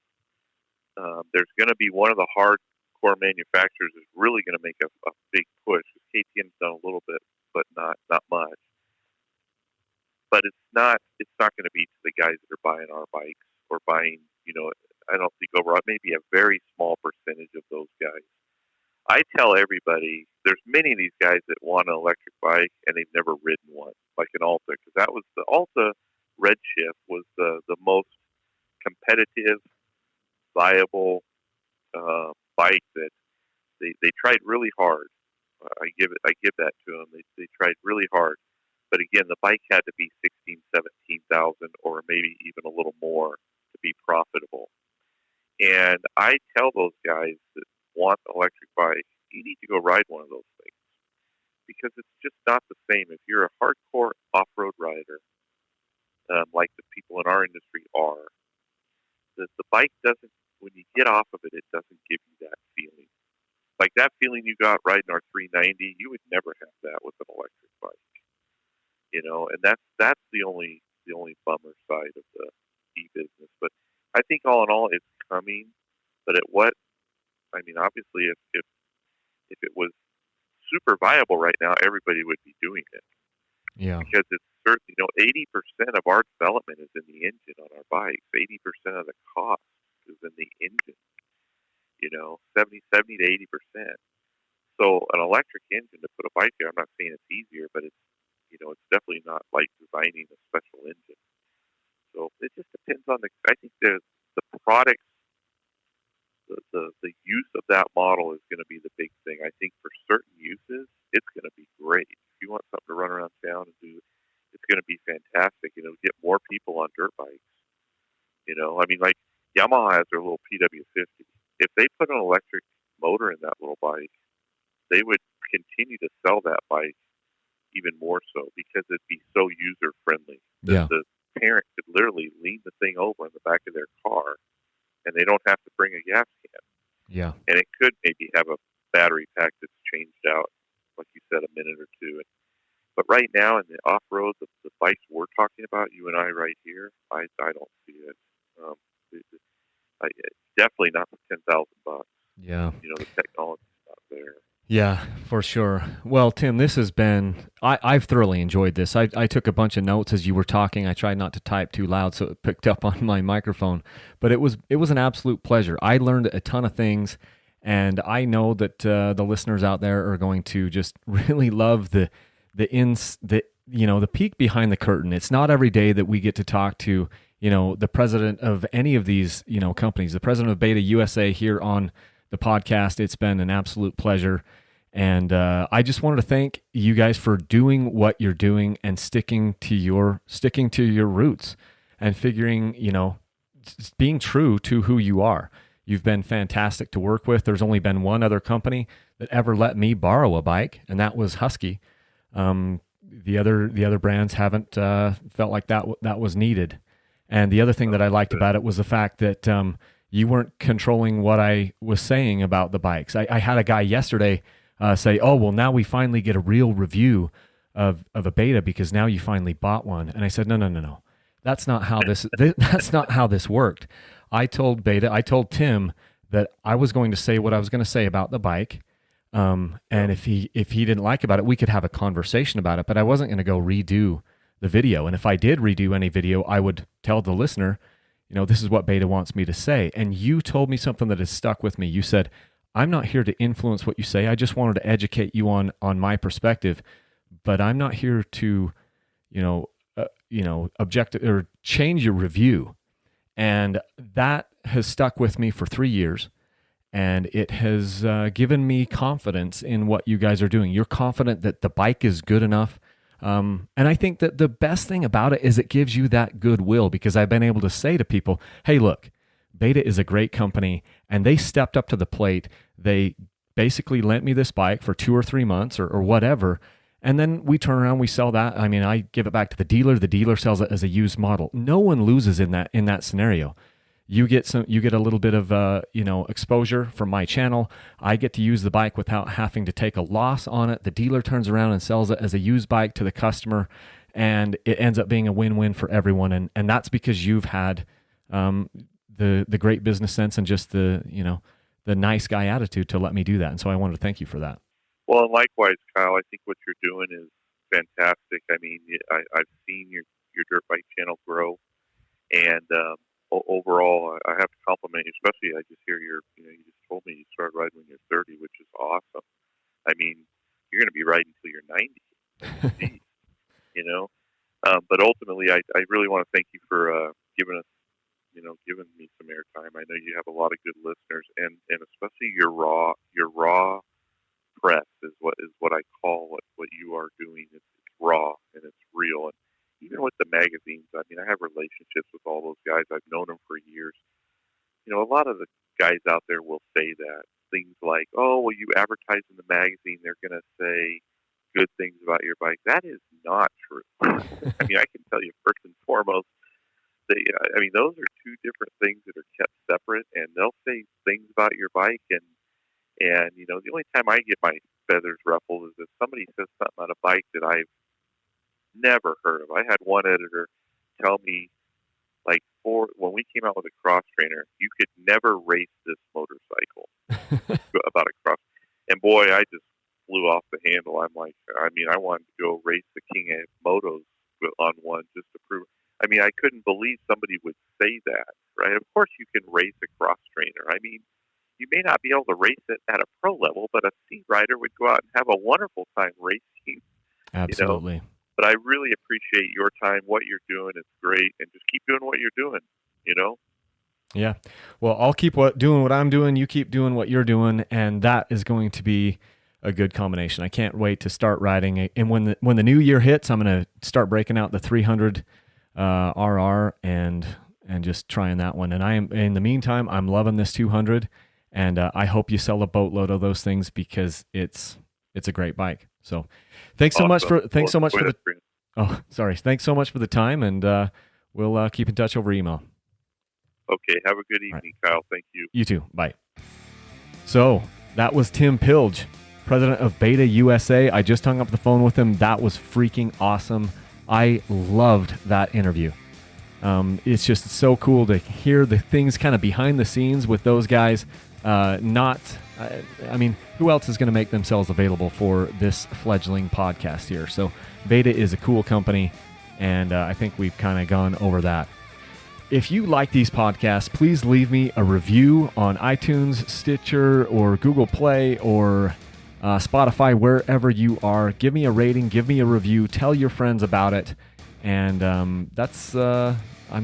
There's going to be one of the hardcore manufacturers is really going to make a big push. KTM's done a little bit, but not much. But it's not going to be to the guys that are buying our bikes or buying. I don't think overall, maybe a very small percentage of those guys. I tell everybody, there's many of these guys that want an electric bike and they've never ridden one, like an Alta, because that was the Alta Redshift was the most competitive, viable bike that they tried really hard. I give that to them. They tried really hard, but again, the bike had to be 17,000 or maybe even a little more to be profitable. And I tell those guys that want an electric bike, you need to go ride one of those things because it's just not the same. If you're a hardcore off-road rider, like the people in our industry are, the bike doesn't, when you get off of it, it doesn't give you that feeling. Like that feeling you got riding our 390, you would never have that with an electric bike. And that's the only bummer side of the e-business. But I think all in all, it's coming. But at what? I mean, obviously, if it was super viable right now, everybody would be doing it. Yeah. Because it's certainly, 80% of our development is in the engine on our bikes. 80% of the cost is in the engine. 70 to 80%. So an electric engine to put a bike there, I'm not saying it's easier, but it's definitely not like designing a special engine. So it just depends on I think the product, the use of that model is going to be the big thing. I think for certain uses, it's going to be great. If you want something to run around town and do, it's going to be fantastic. Get more people on dirt bikes. I mean, like Yamaha has their little PW50. If they put an electric motor in that little bike, they would continue to sell that bike even more so because it'd be so user friendly. Yeah. The parent could literally lean the thing over in the back of their car, and they don't have to bring a gas can. Yeah. And it could maybe have a battery pack that's changed out, like you said, a minute or two. But right now in the off-road, the bikes we're talking about, you and I right here, I don't see it. Definitely not for $10,000. Yeah. The technology's not there. Yeah, for sure. Well, Tim, this has been, I've thoroughly enjoyed this. I took a bunch of notes as you were talking. I tried not to type too loud so it picked up on my microphone, but it was an absolute pleasure. I learned a ton of things, and I know that the listeners out there are going to just really love the peek behind the curtain. It's not every day that we get to talk to, the president of any of these, companies, the president of Beta USA here on the podcast. It's been an absolute pleasure. And I just wanted to thank you guys for doing what you're doing and sticking to your roots and figuring, being true to who you are. You've been fantastic to work with. There's only been one other company that ever let me borrow a bike, and that was Husky. The other brands haven't felt like that was needed. And the other thing that I liked about it was the fact that you weren't controlling what I was saying about the bikes. I had a guy yesterday say, "Oh, well, now we finally get a real review of a Beta because now you finally bought one." And I said, "No. That's not how that's not how this worked." I told Tim that I was going to say what I was going to say about the bike. And if he didn't like about it, we could have a conversation about it, but I wasn't going to go redo the video. And if I did redo any video, I would tell the listener, this is what Beta wants me to say. And you told me something that has stuck with me. You said, "I'm not here to influence what you say. I just wanted to educate you on my perspective, but I'm not here to, object or change your review." And that has stuck with me for 3 years. And it has given me confidence in what you guys are doing. You're confident that the bike is good enough. And I think that the best thing about it is it gives you that goodwill, because I've been able to say to people, "Hey, look, Beta is a great company, and they stepped up to the plate. They basically lent me this bike for 2 or 3 months or whatever. And then we turn around, we sell that. I mean, I give it back to the dealer sells it as a used model. No one loses in that scenario. You get a little bit of exposure from my channel. I get to use the bike without having to take a loss on it. The dealer turns around and sells it as a used bike to the customer, and it ends up being a win-win for everyone. And that's because you've had the great business sense and just the nice guy attitude to let me do that. And so I wanted to thank you for that. Well, and likewise, Kyle, I think what you're doing is fantastic. I mean, I've seen your dirt bike channel grow, and overall, I have to compliment you. Especially, I just hear you just told me you started riding when you're 30, which is awesome. I mean, you're going to be riding until you're 90. But ultimately, I really want to thank you for giving me some airtime. I know you have a lot of good listeners, and especially your raw press is what I call what you are doing. It's raw and it's real. And even with the magazines, I mean, I have relationships with all those guys. I've known them for years. A lot of the guys out there will say that. Things like, "Oh, well, you advertise in the magazine, they're going to say good things about your bike." That is not true. I mean, I can tell you first and foremost, those are two different things that are kept separate, and they'll say things about your bike. And the only time I get my feathers ruffled is if somebody says something on a bike that I've never heard of. I had one editor tell me, when we came out with a cross trainer, you could never race this motorcycle about a cross. And boy, I just flew off the handle. I wanted to go race the King of Motos on one just to prove. I mean, I couldn't believe somebody would say that, right? Of course you can race a cross trainer. I mean, you may not be able to race it at a pro level, but a C rider would go out and have a wonderful time racing. Absolutely. But I really appreciate your time, what you're doing. It's great. And just keep doing what you're doing, Yeah. Well, I'll keep doing what I'm doing. You keep doing what you're doing. And that is going to be a good combination. I can't wait to start riding. And when the new year hits, I'm going to start breaking out the 300 RR and just trying that one. And in the meantime, I'm loving this 200. And I hope you sell a boatload of those things because it's a great bike. So thanks so much for the Thanks so much for the time, and we'll keep in touch over email. Okay, have a good evening, right. Kyle. Thank you. You too. Bye. So that was Tim Pilg, president of Beta USA. I just hung up the phone with him. That was freaking awesome. I loved that interview. It's just so cool to hear the things kind of behind the scenes with those guys. I mean, who else is going to make themselves available for this fledgling podcast here? So Beta is a cool company, and I think we've kind of gone over that. If you like these podcasts, please leave me a review on iTunes, Stitcher, or Google Play, or Spotify, wherever you are. Give me a rating, give me a review, tell your friends about it, and that's I'm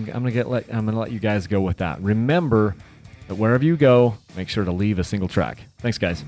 gonna let you guys go with that. Remember that wherever you go, make sure to leave a single track. Thanks, guys.